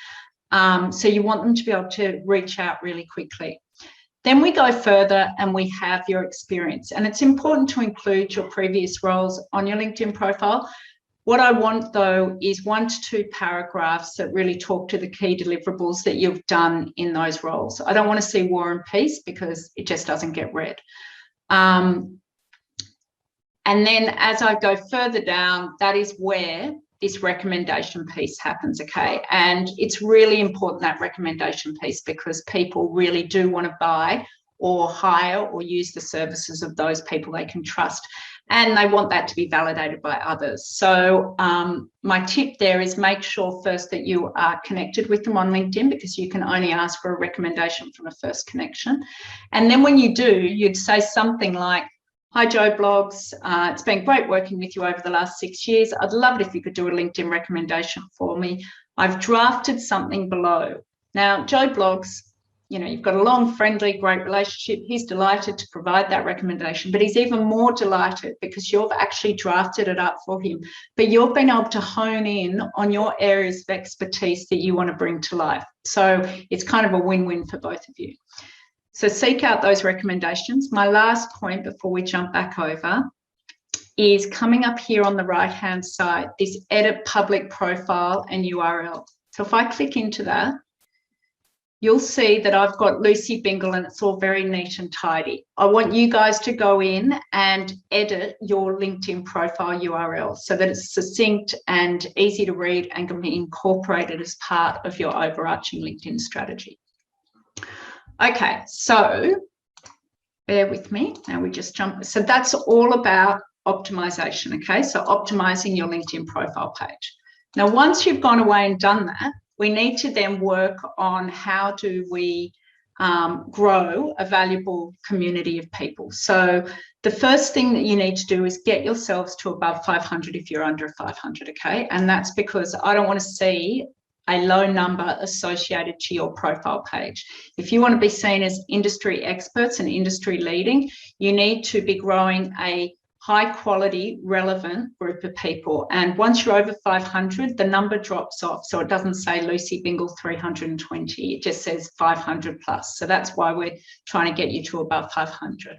So you want them to be able to reach out really quickly. Then we go further and we have your experience. And it's important to include your previous roles on your LinkedIn profile. What I want, though, is 1 to 2 paragraphs that really talk to the key deliverables that you've done in those roles. I don't want to see War and Peace, because it just doesn't get read. And then as I go further down, that is where this recommendation piece happens, okay? And it's really important, that recommendation piece, because people really do want to buy or hire or use the services of those people they can trust. And they want that to be validated by others. So my tip there is make sure first that you are connected with them on LinkedIn, because you can only ask for a recommendation from a first connection. And then when you do, you'd say something like, "Hi, Joe Blogs. It's been great working with you over the last 6 years. I'd love it if you could do a LinkedIn recommendation for me. I've drafted something below." Now, Joe Blogs, you know, you've got a long, friendly, great relationship. He's delighted to provide that recommendation, but he's even more delighted because you've actually drafted it up for him. But you've been able to hone in on your areas of expertise that you want to bring to life. So it's kind of a win-win for both of you. So seek out those recommendations. My last point before we jump back over is coming up here on the right-hand side, this edit public profile and URL. So if I click into that, you'll see that I've got Lucy Bingle and it's all very neat and tidy. I want you guys to go in and edit your LinkedIn profile URL so that it's succinct and easy to read and can be incorporated as part of your overarching LinkedIn strategy. Okay, so bear with me. Now we just jump. So that's all about optimization, okay? So optimizing your LinkedIn profile page. Now, once you've gone away and done that, we need to then work on how do we grow a valuable community of people. So the first thing that you need to do is get yourselves to above 500 if you're under 500, okay? And that's because I don't want to see a low number associated to your profile page. If you want to be seen as industry experts and industry leading, you need to be growing a high quality, relevant group of people. And once you're over 500, the number drops off. So it doesn't say Lucy Bingle 320, it just says 500 plus. So that's why we're trying to get you to above 500.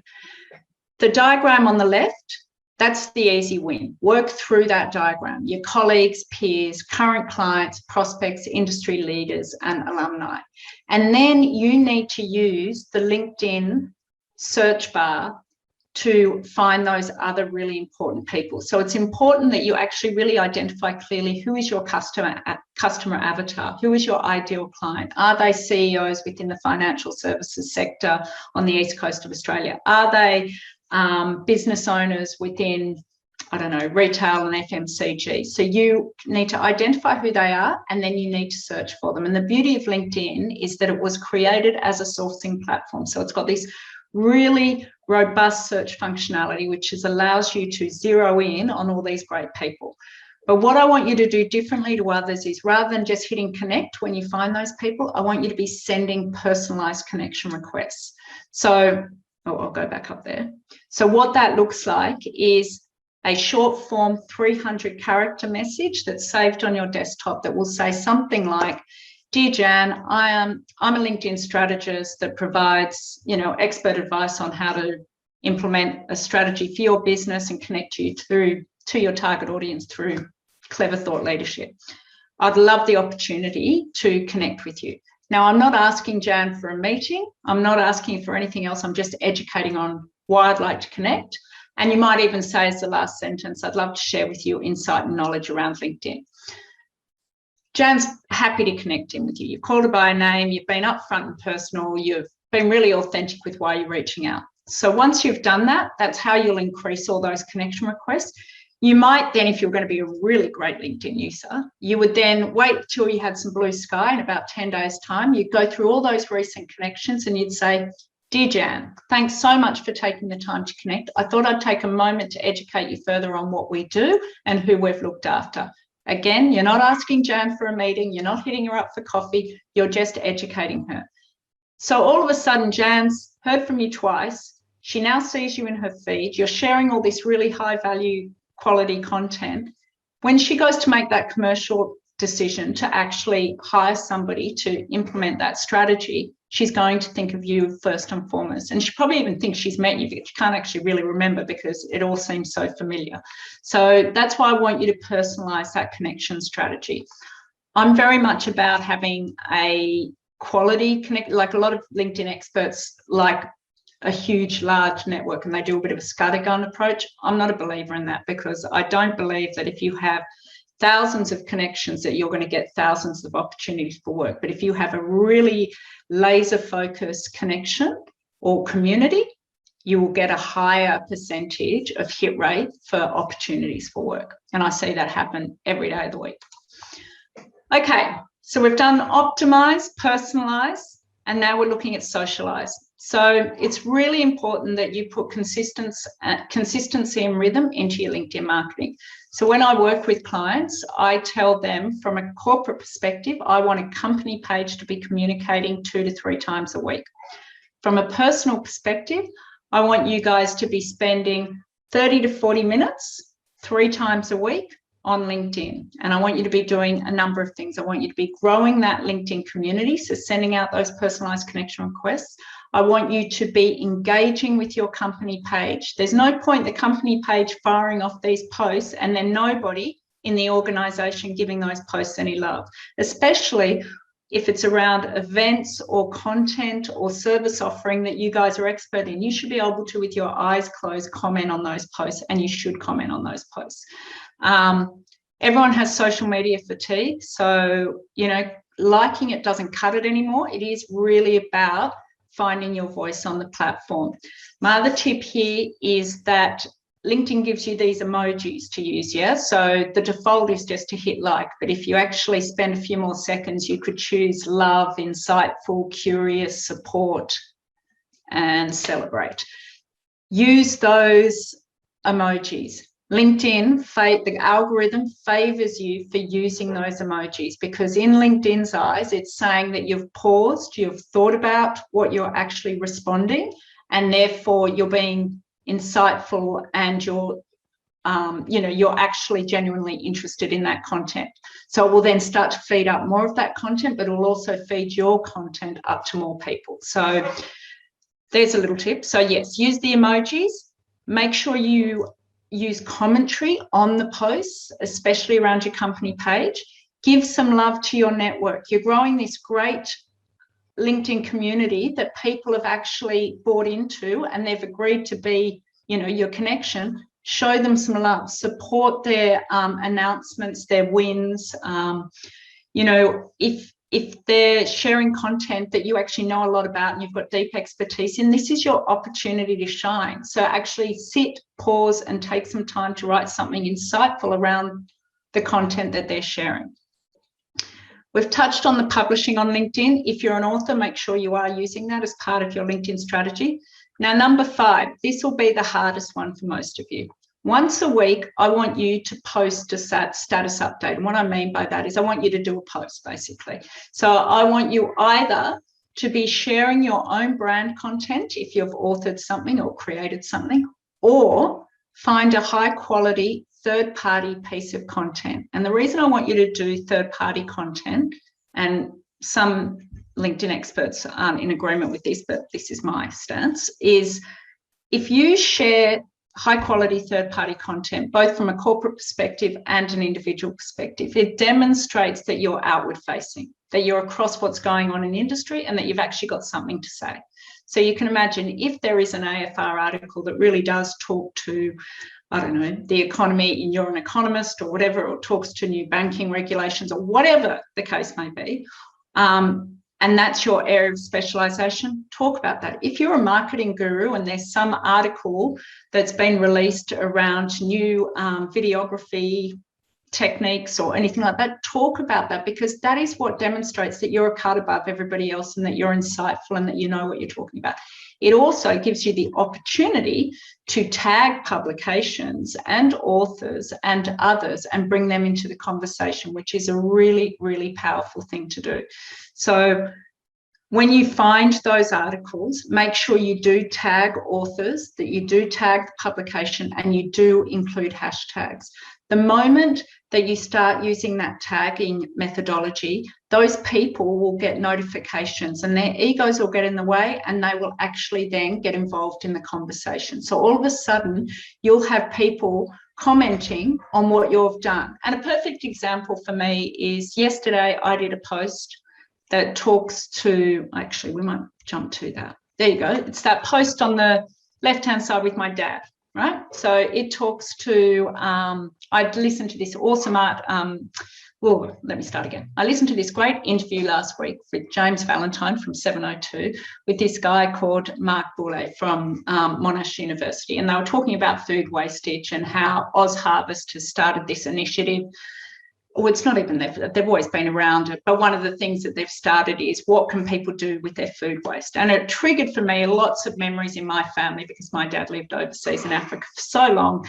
The diagram on the left, that's the easy win. Work through that diagram. Your colleagues, peers, current clients, prospects, industry leaders, and alumni. And then you need to use the LinkedIn search bar to find those other really important people. So it's important that you actually really identify clearly who is your customer avatar, who is your ideal client. Are they CEOs within the financial services sector on the east coast of Australia? Are they business owners within, I don't know, retail and FMCG? So you need to identify who they are, and then you need to search for them. And the beauty of LinkedIn is that it was created as a sourcing platform. So it's got this really robust search functionality, which allows you to zero in on all these great people. But what I want you to do differently to others is, rather than just hitting connect when you find those people, I want you to be sending personalized connection requests. So I'll go back up there. So what that looks like is a short form 300 character message that's saved on your desktop that will say something like, "Dear Jan, I'm a LinkedIn strategist that provides, expert advice on how to implement a strategy for your business and connect you to your target audience through clever thought leadership. I'd love the opportunity to connect with you." Now, I'm not asking Jan for a meeting. I'm not asking for anything else. I'm just educating on why I'd like to connect. And you might even say as the last sentence, "I'd love to share with you insight and knowledge around LinkedIn." Jan's happy to connect in with you. You've called her by name, you've been upfront and personal, you've been really authentic with why you're reaching out. So once you've done that, that's how you'll increase all those connection requests. You might then, if you're going to be a really great LinkedIn user, you would then wait till you had some blue sky in about 10 days' time. You'd go through all those recent connections and you'd say, "Dear Jan, thanks so much for taking the time to connect. I thought I'd take a moment to educate you further on what we do and who we've looked after." Again, you're not asking Jan for a meeting. You're not hitting her up for coffee. You're just educating her. So all of a sudden, Jan's heard from you twice. She now sees you in her feed. You're sharing all this really high value quality content. When she goes to make that commercial decision to actually hire somebody to implement that strategy, she's going to think of you first and foremost. And she probably even thinks she's met you, but she can't actually really remember because it all seems so familiar. So that's why I want you to personalize that connection strategy. I'm very much about having a quality connect, like a lot of LinkedIn experts like a huge, large network and they do a bit of a scattergun approach. I'm not a believer in that, because I don't believe that if you have thousands of connections that you're going to get thousands of opportunities for work. But if you have a really laser focused connection or community, you will get a higher percentage of hit rate for opportunities for work. And I see that happen every day of the week. Okay, so we've done optimize, personalize, and now we're looking at socialize. So it's really important that you put consistency and rhythm into your LinkedIn marketing. So when I work with clients, I tell them from a corporate perspective, I want a company page to be communicating 2 to 3 times a week. From a personal perspective, I want you guys to be spending 30 to 40 minutes 3 times a week on LinkedIn. And I want you to be doing a number of things. I want you to be growing that LinkedIn community, so sending out those personalized connection requests. I want you to be engaging with your company page. There's no point the company page firing off these posts and then nobody in the organization giving those posts any love, especially if it's around events or content or service offering that you guys are expert in. You should be able to, with your eyes closed, comment on those posts, and you should comment on those posts. Everyone has social media fatigue, so liking it doesn't cut it anymore. It is really about finding your voice on the platform. My other tip here is that LinkedIn gives you these emojis to use, yeah? So the default is just to hit like, but if you actually spend a few more seconds, you could choose love, insightful, curious, support, and celebrate. Use those emojis. LinkedIn, the algorithm favors you for using those emojis, because in LinkedIn's eyes, it's saying that you've paused, you've thought about what you're actually responding, and therefore you're being insightful and you're actually genuinely interested in that content. So it will then start to feed up more of that content, but it will also feed your content up to more people. So there's a little tip. So yes, use the emojis. Make sure you use commentary on the posts, especially around your company page. Give some love to your network. You're growing this great LinkedIn community that people have actually bought into, and they've agreed to be, your connection. Show them some love. Support their announcements, their wins. If they're sharing content that you actually know a lot about and you've got deep expertise in, this is your opportunity to shine. So actually sit, pause, and take some time to write something insightful around the content that they're sharing. We've touched on the publishing on LinkedIn. If you're an author, make sure you are using that as part of your LinkedIn strategy. Now, number 5, this will be the hardest one for most of you. Once a week, I want you to post a status update. And what I mean by that is I want you to do a post, basically. So I want you either to be sharing your own brand content if you've authored something or created something, or find a high-quality third-party piece of content. And the reason I want you to do third-party content, and some LinkedIn experts aren't in agreement with this, but this is my stance, is if you share high-quality third-party content, both from a corporate perspective and an individual perspective, it demonstrates that you're outward-facing, that you're across what's going on in industry, and that you've actually got something to say. So you can imagine if there is an AFR article that really does talk to, I don't know, the economy, and you're an economist or whatever, or talks to new banking regulations or whatever the case may be, and that's your area of specialization, talk about that. If you're a marketing guru and there's some article that's been released around new videography techniques or anything like that, talk about that, because that is what demonstrates that you're a cut above everybody else and that you're insightful and that you know what you're talking about. It also gives you the opportunity to tag publications and authors and others and bring them into the conversation, which is a really, really powerful thing to do. So when you find those articles, make sure you do tag authors, that you do tag the publication, and you do include hashtags. The moment that you start using that tagging methodology, those people will get notifications and their egos will get in the way, and they will actually then get involved in the conversation. So all of a sudden, you'll have people commenting on what you've done. And a perfect example for me is yesterday I did a post that talks to, actually, we might jump to that. There you go. It's that post on the left-hand side with my dad, right? So it talks to, I'd listened to this awesome let me start again. I listened to this great interview last week with James Valentine from 702 with this guy called Mark Boulay from Monash University. And they were talking about food wastage and how Oz Harvest has started this initiative. Well, it's not even they've always been around it, but one of the things that they've started is what can people do with their food waste? And it triggered for me lots of memories in my family, because my dad lived overseas in Africa for so long.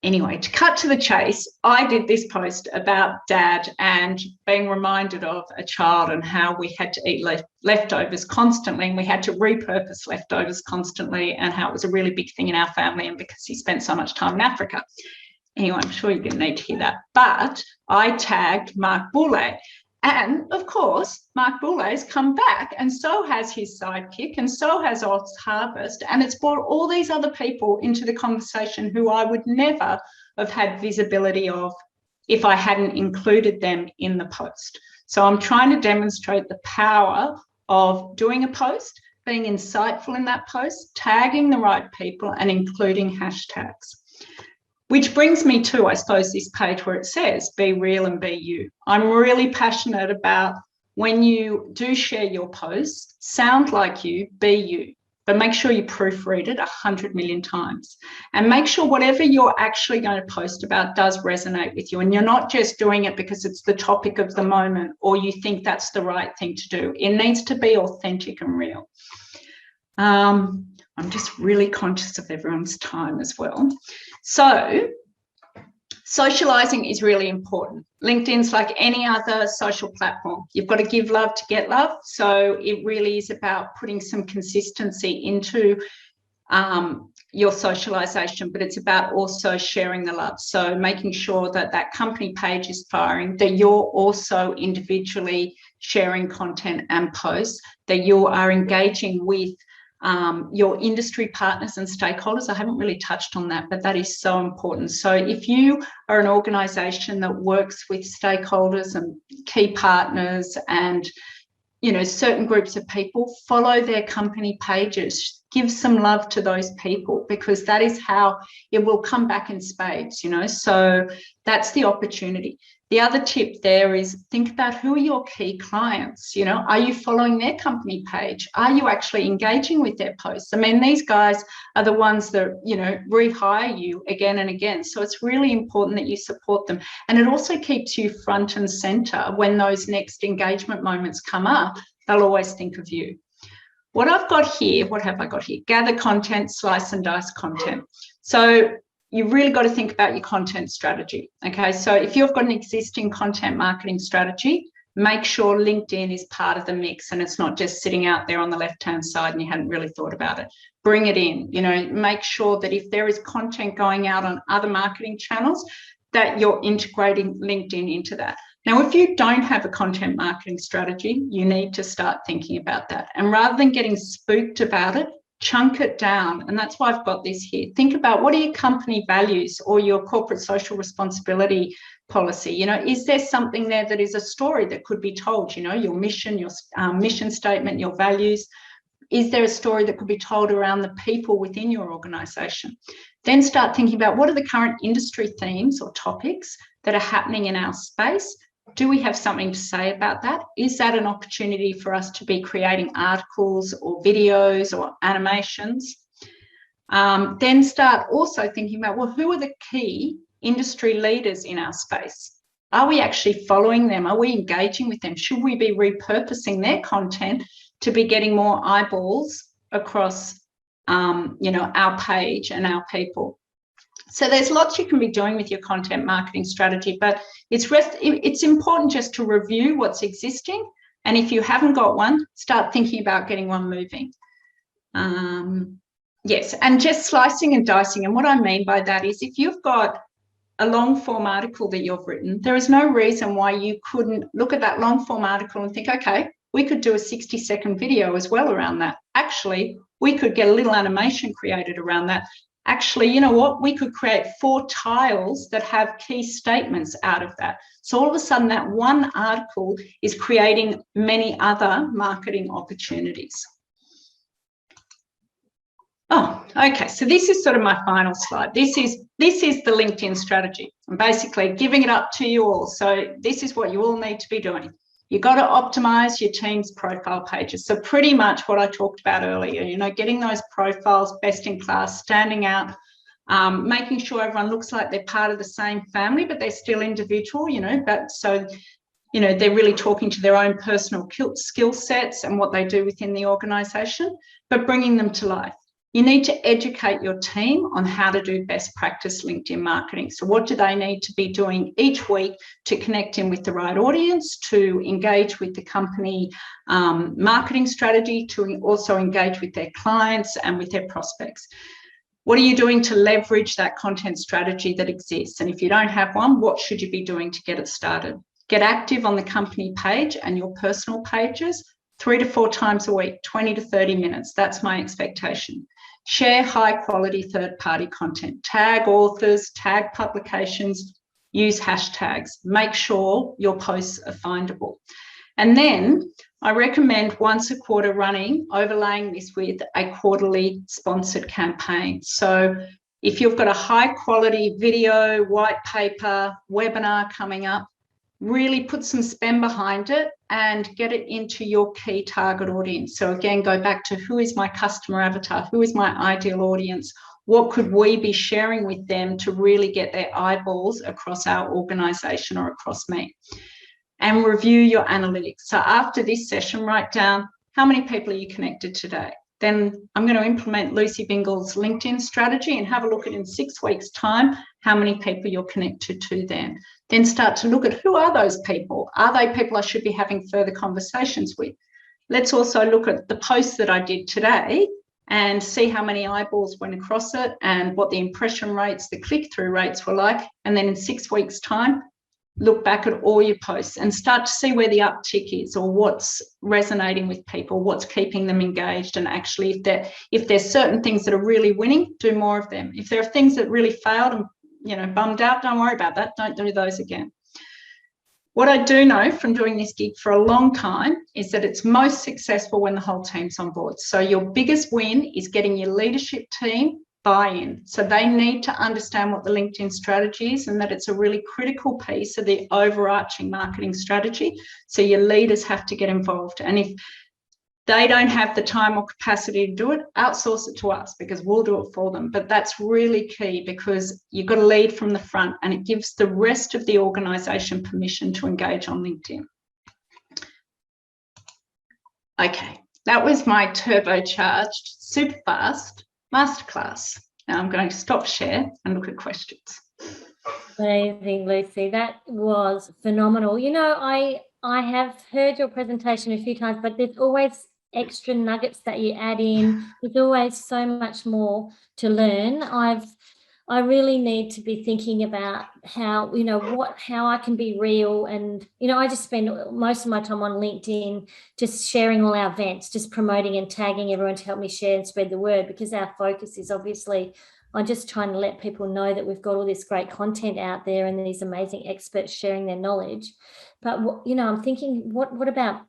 Anyway, to cut to the chase, I did this post about Dad and being reminded of a child and how we had to eat leftovers constantly, and we had to repurpose leftovers constantly, and how it was a really big thing in our family, and because he spent so much time in Africa. Anyway, I'm sure you didn't need to hear that. But I tagged Mark Boulay. And, of course, Mark Boulay's come back, and so has his sidekick, and so has Oz Harvest. And it's brought all these other people into the conversation who I would never have had visibility of if I hadn't included them in the post. So I'm trying to demonstrate the power of doing a post, being insightful in that post, tagging the right people, and including hashtags. Which brings me to, I suppose, this page where it says, be real and be you. I'm really passionate about when you do share your posts, sound like you, be you, but make sure you proofread it 100 million times. And make sure whatever you're actually going to post about does resonate with you. And you're not just doing it because it's the topic of the moment or you think that's the right thing to do. It needs to be authentic and real. I'm just really conscious of everyone's time as well. So Socializing is really important. LinkedIn's like any other social platform. You've got to give love to get love. So it really is about putting some consistency into your socialization, but it's about also sharing the love. So making sure that that company page is firing, that you're also individually sharing content and posts, that you are engaging with your industry partners and stakeholders. I haven't really touched on that, but that is so important. So if you are an organisation that works with stakeholders and key partners and, you know, certain groups of people, follow their company pages. Give some love to those people, because that is how it will come back in spades, you know. So that's the opportunity. The other tip there is think about who are your key clients, you know. Are you following their company page? Are you actually engaging with their posts? I mean, these guys are the ones that, you know, rehire you again and again. So it's really important that you support them. And it also keeps you front and center when those next engagement moments come up. They'll always think of you. What I've got here, what have I got here? Gather content, slice and dice content. So you've really got to think about your content strategy. Okay, so if you've got an existing content marketing strategy, make sure LinkedIn is part of the mix and it's not just sitting out there on the left-hand side and you hadn't really thought about it. Bring it in, you know, make sure that if there is content going out on other marketing channels, that you're integrating LinkedIn into that. Now, if you don't have a content marketing strategy, you need to start thinking about that. And rather than getting spooked about it, chunk it down. And that's why I've got this here. Think about what are your company values or your corporate social responsibility policy? You know, is there something there that is a story that could be told? You know, your mission, your mission statement, your values. Is there a story that could be told around the people within your organisation? Then start thinking about what are the current industry themes or topics that are happening in our space. Do we have something to say about that? Is that an opportunity for us to be creating articles or videos or animations? Then start also thinking about, well, who are the key industry leaders in our space? Are we actually following them? Are we engaging with them? Should we be repurposing their content to be getting more eyeballs across, you know, our page and our people? So there's lots you can be doing with your content marketing strategy, but it's important just to review what's existing. And if you haven't got one, start thinking about getting one moving. Yes, and just slicing and dicing. And what I mean by that is if you've got a long form article that you've written, there is no reason why you couldn't look at that long form article and think, okay, we could do a 60-second video as well around that. Actually, we could get a little animation created around that. Actually, you know what? We could create 4 tiles that have key statements out of that. So all of a sudden, that one article is creating many other marketing opportunities. Oh, okay. So this is sort of my final slide. This is the LinkedIn strategy. I'm basically giving it up to you all. So this is what you all need to be doing. You've got to optimize your team's profile pages. So pretty much what I talked about earlier, you know, getting those profiles best in class, standing out, making sure everyone looks like they're part of the same family, but they're still individual, you know, but so, you know, they're really talking to their own personal skill sets and what they do within the organization, but bringing them to life. You need to educate your team on how to do best practice LinkedIn marketing. So what do they need to be doing each week to connect in with the right audience, to engage with the company marketing strategy, to also engage with their clients and with their prospects? What are you doing to leverage that content strategy that exists? And if you don't have one, what should you be doing to get it started? Get active on the company page and your personal pages 3 to 4 times a week, 20 to 30 minutes. That's my expectation. Share high quality third-party content. Tag authors, tag publications, use hashtags. Make sure your posts are findable. And then I recommend once a quarter running, overlaying this with a quarterly sponsored campaign. So if you've got a high quality video, white paper, webinar coming up, really put some spend behind it and get it into your key target audience. So again, go back to who is my customer avatar? Who is my ideal audience? What could we be sharing with them to really get their eyeballs across our organization or across me? And review your analytics. So after this session, write down how many people are you connected today? then I'm going to implement Lucy Bingle's LinkedIn strategy and have a look at in 6 weeks' time how many people you're connected to then. Then start to look at who are those people? Are they people I should be having further conversations with? Let's also look at the post that I did today and see how many eyeballs went across it and what the impression rates, the click-through rates were like. And then in 6 weeks' time, look back at all your posts and start to see where the uptick is or what's resonating with people, what's keeping them engaged. And actually, if there's certain things that are really winning, do more of them. If there are things that really failed and, you know, bummed out, don't worry about that. Don't do those again. What I do know from doing this gig for a long time is that it's most successful when the whole team's on board. So your biggest win is getting your leadership team buy-in. So they need to understand what the LinkedIn strategy is and that it's a really critical piece of the overarching marketing strategy. So your leaders have to get involved. And if they don't have the time or capacity to do it, outsource it to us because we'll do it for them. But that's really key because you've got to lead from the front and it gives the rest of the organisation permission to engage on LinkedIn. Okay, that was my turbocharged, super fast masterclass. Now I'm going to stop share and look at questions. Amazing, Lucy. That was phenomenal. You know, I have heard your presentation a few times, but there's always extra nuggets that you add in. There's always so much more to learn. I really need to be thinking about how, you know, how I can be real. And, you know, I just spend most of my time on LinkedIn just sharing all our events, just promoting and tagging everyone to help me share and spread the word, because our focus is obviously on just trying to let people know that we've got all this great content out there and these amazing experts sharing their knowledge. But, you know, I'm thinking, what about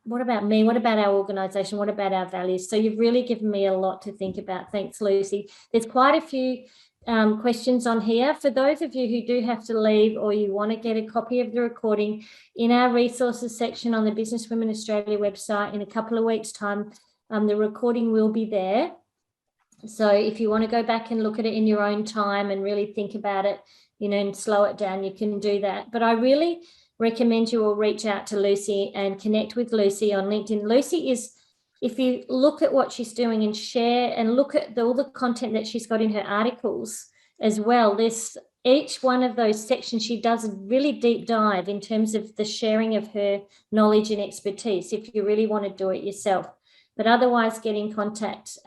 me? What about our organisation? What about our values? So you've really given me a lot to think about. Thanks, Lucy. There's quite a few questions on here. For those of you who do have to leave or you want to get a copy of the recording, in our resources section on the Business Women Australia website in a couple of weeks' time, the recording will be there. So if you want to go back and look at it in your own time and really think about it, you know, and slow it down, you can do that. But I really recommend you all reach out to Lucy and connect with Lucy on LinkedIn. Lucy is, if you look at what she's doing and share and look at all the content that she's got in her articles as well, there's each one of those sections, she does a really deep dive in terms of the sharing of her knowledge and expertise if you really want to do it yourself. But otherwise, get in contact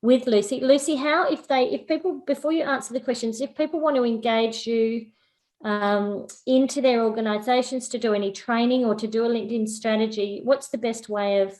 with Lucy. Lucy, how, if people, before you answer the questions, if people want to engage you into their organisations to do any training or to do a LinkedIn strategy, what's the best way of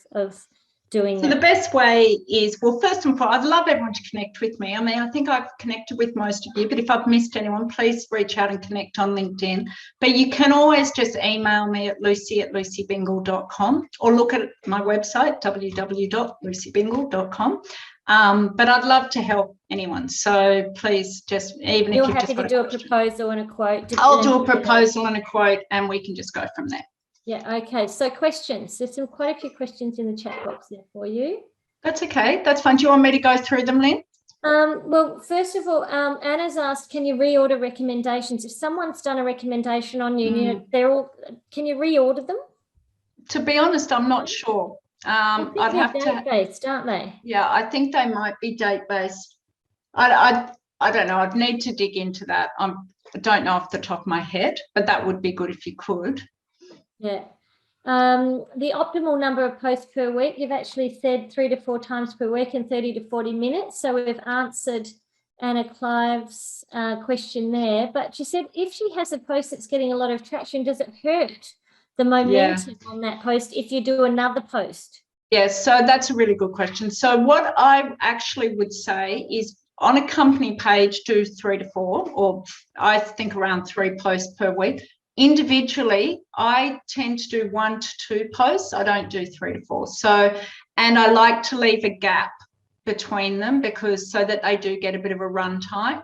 doing that? So the best way is, well, first and foremost, I'd love everyone to connect with me. I mean, I think I've connected with most of you, but if I've missed anyone, please reach out and connect on LinkedIn. But you can always just email me at lucy@lucybingle.com or look at my website, www.lucybingle.com. But I'd love to help anyone. So please just, even if you're happy to do a proposal and a quote. I'll do a proposal and a quote and we can just go from there. Yeah, okay. So questions. There's quite a few questions in the chat box there for you. That's okay. That's fine. Do you want me to go through them, Lynn? Well, first of all, Anna's asked, can you reorder recommendations? If someone's done a recommendation on you, you know, can you reorder them? To be honest, I'm not sure. I'd have to. Date-based, aren't they? Yeah, I think they might be date-based. I don't know. I'd need to dig into that. I don't know off the top of my head, but that would be good if you could. Yeah. The optimal number of posts per week, you've actually said 3 to 4 times per week and 30 to 40 minutes. So we've answered Anna Clive's question there. But she said if she has a post that's getting a lot of traction, does it hurt the momentum on that post if you do another post? Yes, so that's a really good question. So what I actually would say is on a company page, do 3 to 4, or I think around 3 posts per week. Individually, I tend to do 1 to 2 posts. I don't do 3 to 4. So, and I like to leave a gap between them so that they do get a bit of a run time.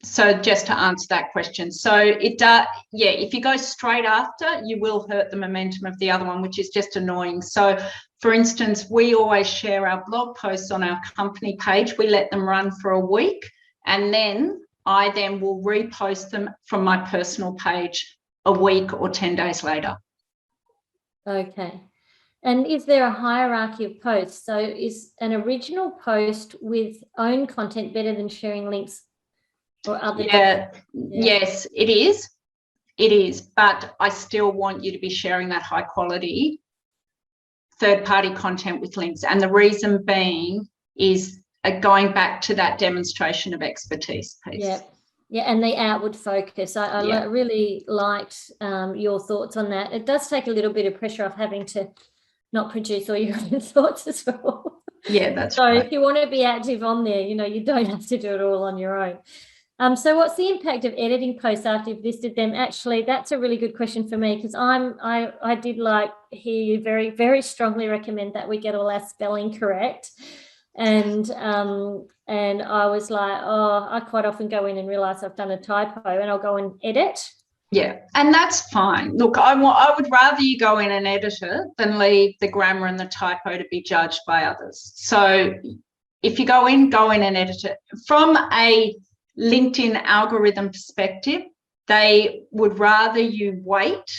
So just to answer that question. So it does, yeah, if you go straight after, you will hurt the momentum of the other one, which is just annoying. So for instance, we always share our blog posts on our company page. We let them run for a week and then I will repost them from my personal page a week or 10 days later. Okay. And is there a hierarchy of posts? So is an original post with own content better than sharing links or other? Yes, it is. It is, but I still want you to be sharing that high quality third-party content with links. And the reason being is going back to that demonstration of expertise piece. Yeah, and the outward focus. I really liked your thoughts on that. It does take a little bit of pressure off having to not produce all your own thoughts as well. Yeah, that's so right. If you want to be active on there, you don't have to do it all on your own. So what's the impact of editing posts after you've listed them? Actually, that's a really good question for me, because I did hear you very, very strongly recommend that we get all our spelling correct. And I was like, I quite often go in and realize I've done a typo, and I'll go and edit. Yeah, and that's fine. Look, I would rather you go in and edit it than leave the grammar and the typo to be judged by others. So if you go in and edit it. From a LinkedIn algorithm perspective, they would rather you wait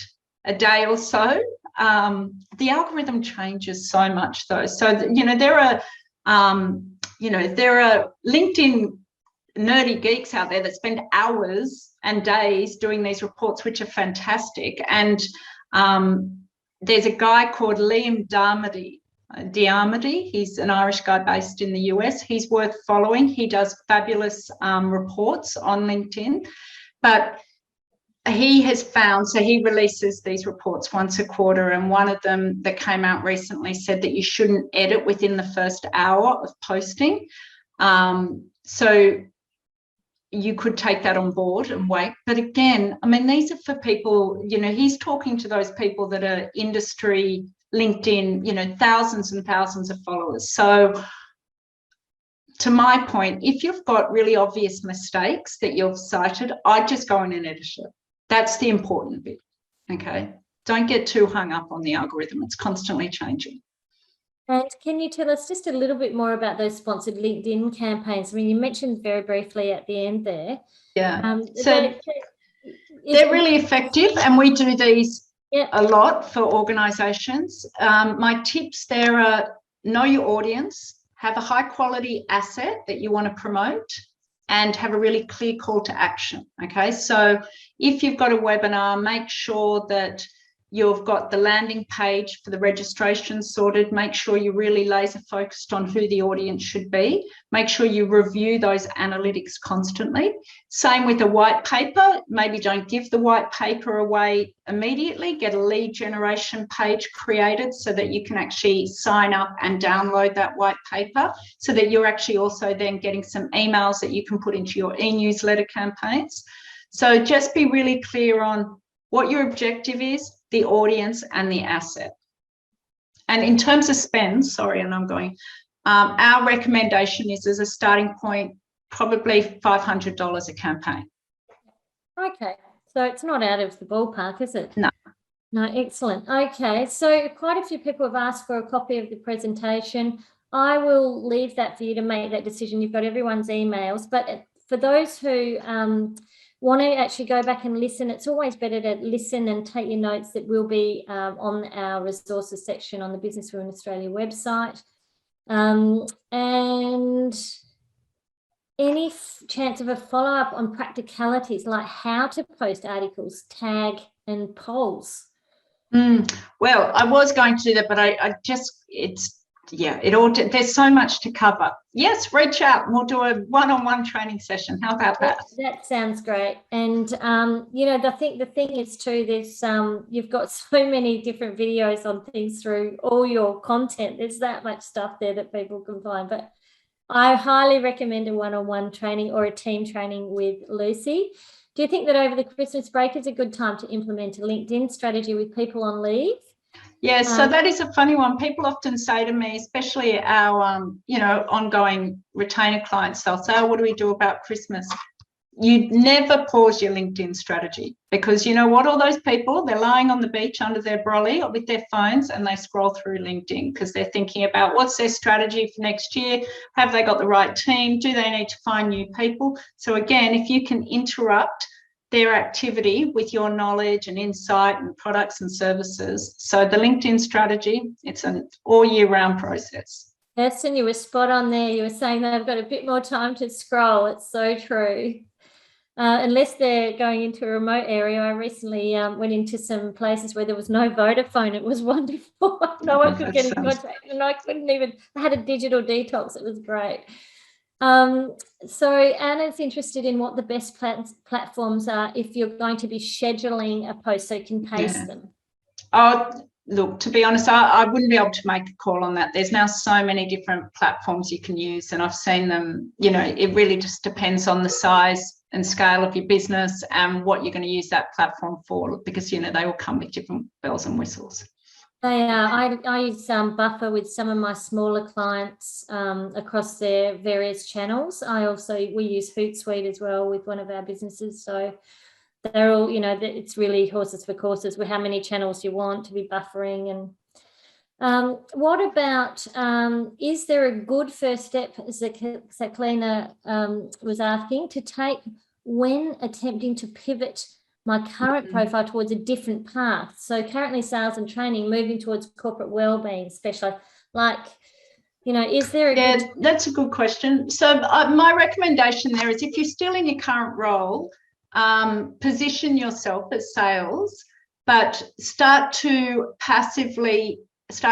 a day or so. The algorithm changes so much, though. So there are LinkedIn nerdy geeks out there that spend hours and days doing these reports, which are fantastic. And there's a guy called Liam Diarmody. He's an Irish guy based in the US. He's worth following. He does fabulous reports on LinkedIn, but he has found, so he releases these reports once a quarter, and one of them that came out recently said that you shouldn't edit within the first hour of posting. So you could take that on board and wait. But again, I mean, these are for people, he's talking to those people that are industry LinkedIn, thousands and thousands of followers. So to my point, if you've got really obvious mistakes that you've cited, I'd just go in and edit it. That's the important bit, okay? Don't get too hung up on the algorithm. It's constantly changing. And can you tell us just a little bit more about those sponsored LinkedIn campaigns? I mean, you mentioned very briefly at the end there. Yeah. They're really effective, and we do these a lot for organisations. My tips there are: know your audience, have a high quality asset that you want to promote, and have a really clear call to action. Okay, so if you've got a webinar, make sure that you've got the landing page for the registration sorted. Make sure you're really laser focused on who the audience should be. Make sure you review those analytics constantly. Same with a white paper. Maybe don't give the white paper away immediately. Get a lead generation page created so that you can actually sign up and download that white paper, so that you're actually also then getting some emails that you can put into your e-newsletter campaigns. So just be really clear on what your objective is, the audience, and the asset. And in terms of spend, our recommendation is, as a starting point, probably $500 a campaign. Okay, so it's not out of the ballpark, is it? No. No, excellent. Okay, so quite a few people have asked for a copy of the presentation. I will leave that for you to make that decision. You've got everyone's emails, but for those who want to actually go back and listen, it's always better to listen and take your notes. That will be on our resources section on the Business Women Australia website. And any chance of a follow-up on practicalities, like how to post articles, tag and polls? Well, I was going to do that, but there's so much to cover. Yes, reach out and we'll do a one-on-one training session. How about that? That sounds great. And I think the thing is too, there's you've got so many different videos on things through all your content. There's that much stuff there that people can find. But I highly recommend a one-on-one training or a team training with Lucy. Do you think that over the Christmas break is a good time to implement a LinkedIn strategy with people on leave? Yeah, so that is a funny one. People often say to me, especially our, ongoing retainer clients, they'll say, what do we do about Christmas? You never pause your LinkedIn strategy, because you know what? All those people, they're lying on the beach under their brolly or with their phones, and they scroll through LinkedIn because they're thinking about what's their strategy for next year. Have they got the right team? Do they need to find new people? So again, if you can interrupt their activity with your knowledge and insight and products and services. So the LinkedIn strategy, it's an all year round process. Yes, and you were spot on there. You were saying they've got a bit more time to scroll. It's so true. Unless they're going into a remote area. I recently went into some places where there was no Vodafone. It was wonderful. No one could get in contact, and I had a digital detox. It was great. So Anna's interested in what the best platforms are if you're going to be scheduling a post so you can paste them. Oh, look, to be honest, I wouldn't be able to make a call on that. There's now so many different platforms you can use, and I've seen them, it really just depends on the size and scale of your business and what you're going to use that platform for, because, they all come with different bells and whistles. They are. I use Buffer with some of my smaller clients across their various channels. We use Hootsuite as well with one of our businesses. So they're all, it's really horses for courses with how many channels you want to be buffering. And what about, is there a good first step, as Jacqueline was asking, to take when attempting to pivot my current profile towards a different path? So currently sales and training, moving towards corporate wellbeing specialist, is there a that's a good question. So my recommendation there is, if you're still in your current role, position yourself as sales, but start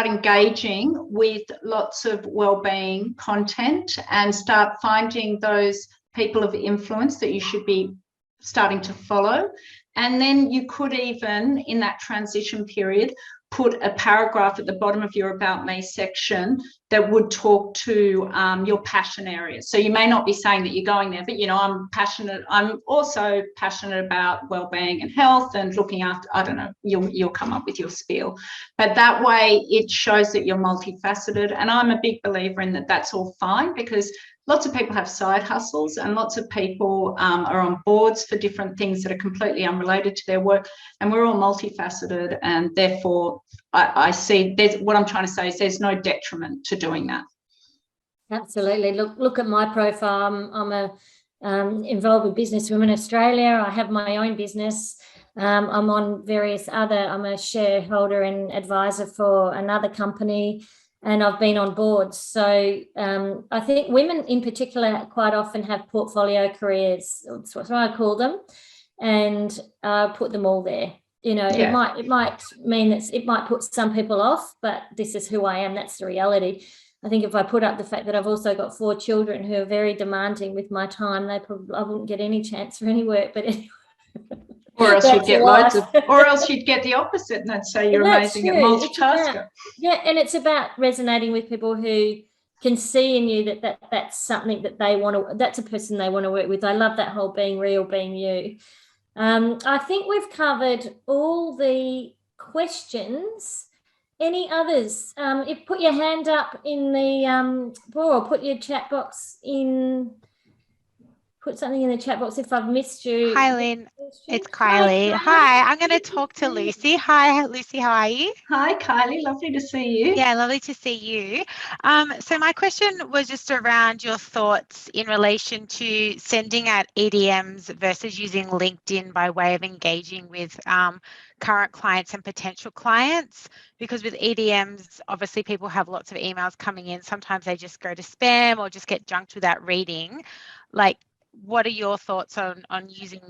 engaging with lots of wellbeing content and start finding those people of influence that you should be starting to follow. And then you could even, in that transition period, put a paragraph at the bottom of your About Me section that would talk to your passion areas. So you may not be saying that you're going there, but, I'm also passionate about wellbeing and health and looking after, I don't know, you'll come up with your spiel. But that way it shows that you're multifaceted. And I'm a big believer in that that's all fine, because lots of people have side hustles and lots of people are on boards for different things that are completely unrelated to their work. And we're all multifaceted. And therefore, I see what I'm trying to say is there's no detriment to doing that. Absolutely. Look at my profile. I'm involved with Business Women Australia. I have my own business. I'm on various I'm a shareholder and advisor for another company, and I've been on boards. So I think women in particular quite often have portfolio careers. That's what I call them, and put them all there. It might mean that it might put some people off, but this is who I am. That's the reality. I think if I put up the fact that I've also got 4 children who are very demanding with my time, I wouldn't get any chance for any work. But anyway. Or else you'd get or else you'd get the opposite, and they'd say you're amazing at multitasker. And it's about resonating with people who can see in you that's something that they want to, that's a person they want to work with. I love that whole being real, being you. I think we've covered all the questions. Any others? If put your hand up in the or put your chat box in. Put something in the chat box if I've missed you. Hi, Lynn. It's Kylie. Hi, I'm going to talk to Lucy. Hi, Lucy. How are you? Hi, Kylie. Lovely to see you. Yeah, lovely to see you. So my question was just around your thoughts in relation to sending out EDMs versus using LinkedIn by way of engaging with current clients and potential clients, because with EDMs, obviously people have lots of emails coming in. Sometimes they just go to spam or just get junked without reading. What are your thoughts on using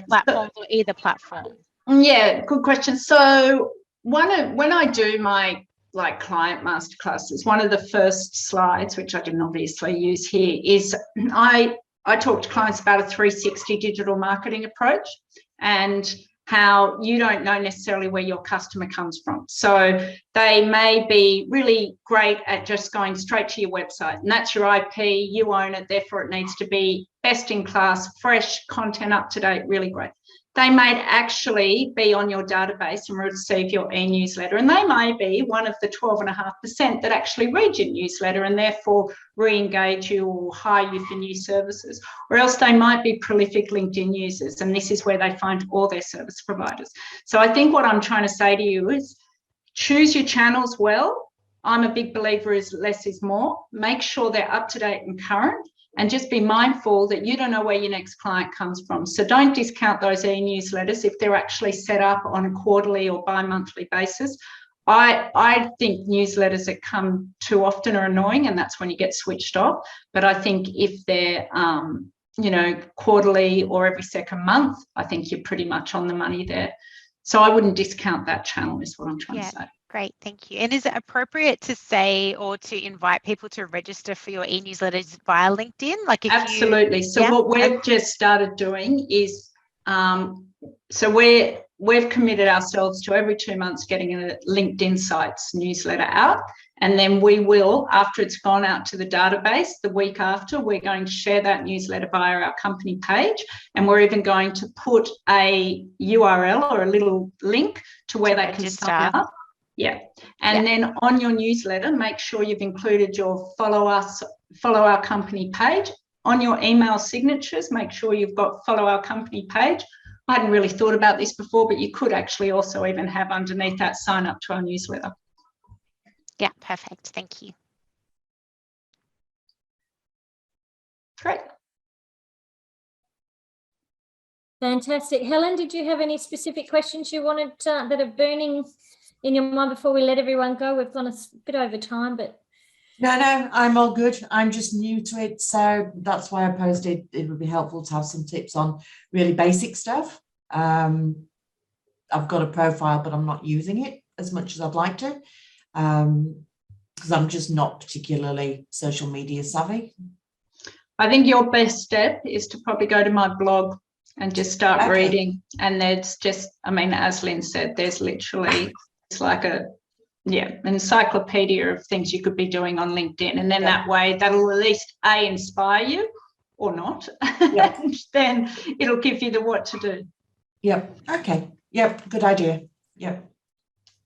platforms or either platform? Yeah, good question. So when I do my client masterclasses, one of the first slides, which I didn't obviously use here, is I talk to clients about a 360 digital marketing approach and how you don't know necessarily where your customer comes from. So they may be really great at just going straight to your website, and that's your IP, you own it, therefore it needs to be best in class, fresh content, up to date, really great. They may actually be on your database and receive your e-newsletter, and they may be one of the 12.5% that actually read your newsletter and therefore re-engage you or hire you for new services. Or else they might be prolific LinkedIn users, and this is where they find all their service providers. So I think what I'm trying to say to you is choose your channels well. I'm a big believer is less is more. Make sure they're up to date and current, And just be mindful that you don't know where your next client comes from. So don't discount those e-newsletters if they're actually set up on a quarterly or bi-monthly basis. I think newsletters that come too often are annoying, and that's when you get switched off. But I think if they're, quarterly or every second month, I think you're pretty much on the money there. So I wouldn't discount that channel is what I'm trying to say. Great, thank you. And is it appropriate to say or to invite people to register for your e-newsletters via LinkedIn? Like if Absolutely. So what we've just started doing is, so we've committed ourselves to every 2 months getting a LinkedIn Sites newsletter out. And then we will, after it's gone out to the database, the week after, we're going to share that newsletter via our company page. And we're even going to put a URL or a little link to where they can sign up. Yeah. And then on your newsletter, make sure you've included your follow our company page. On your email signatures, make sure you've got follow our company page. I hadn't really thought about this before, but you could actually also even have underneath that sign up to our newsletter. Yeah, perfect. Thank you. Great. Fantastic. Helen, did you have any specific questions you wanted that are burning in your mind before we let everyone go? We've gone a bit over time, but... No, I'm all good. I'm just new to it, so that's why I posted. It would be helpful to have some tips on really basic stuff. I've got a profile, but I'm not using it as much as I'd like to, because I'm just not particularly social media savvy. I think your best step is to probably go to my blog and just start reading. And there's just, I mean, as Lynn said, there's literally, it's like an encyclopedia of things you could be doing on LinkedIn. And then that way, that'll at least inspire you or not. And then it'll give you the what to do. Yep. Okay. Yep. Good idea. Yep.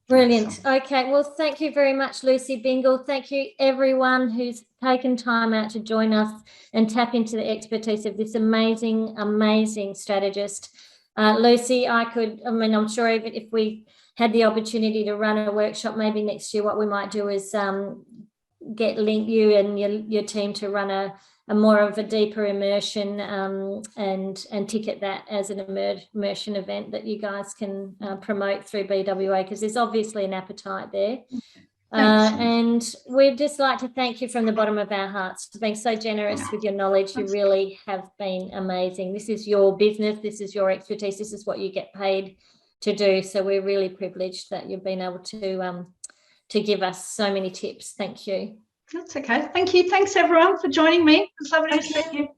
Brilliant. Okay. Well, thank you very much, Lucy, Bingle. Thank you, everyone who's taken time out to join us and tap into the expertise of this amazing, amazing strategist. Lucy, I'm sure even if we had the opportunity to run a workshop maybe next year, what we might do is get you and your team to run a more of a deeper immersion and ticket that as an immersion event that you guys can promote through BWA, because there's obviously an appetite there. And we'd just like to thank you from the bottom of our hearts for being so generous with your knowledge. You really have been amazing. This is your business. This is your expertise. This is what you get paid to do. So we're really privileged that you've been able to give us so many tips. Thank you. That's okay. Thank you. Thanks, everyone, for joining me. It's lovely to meet you.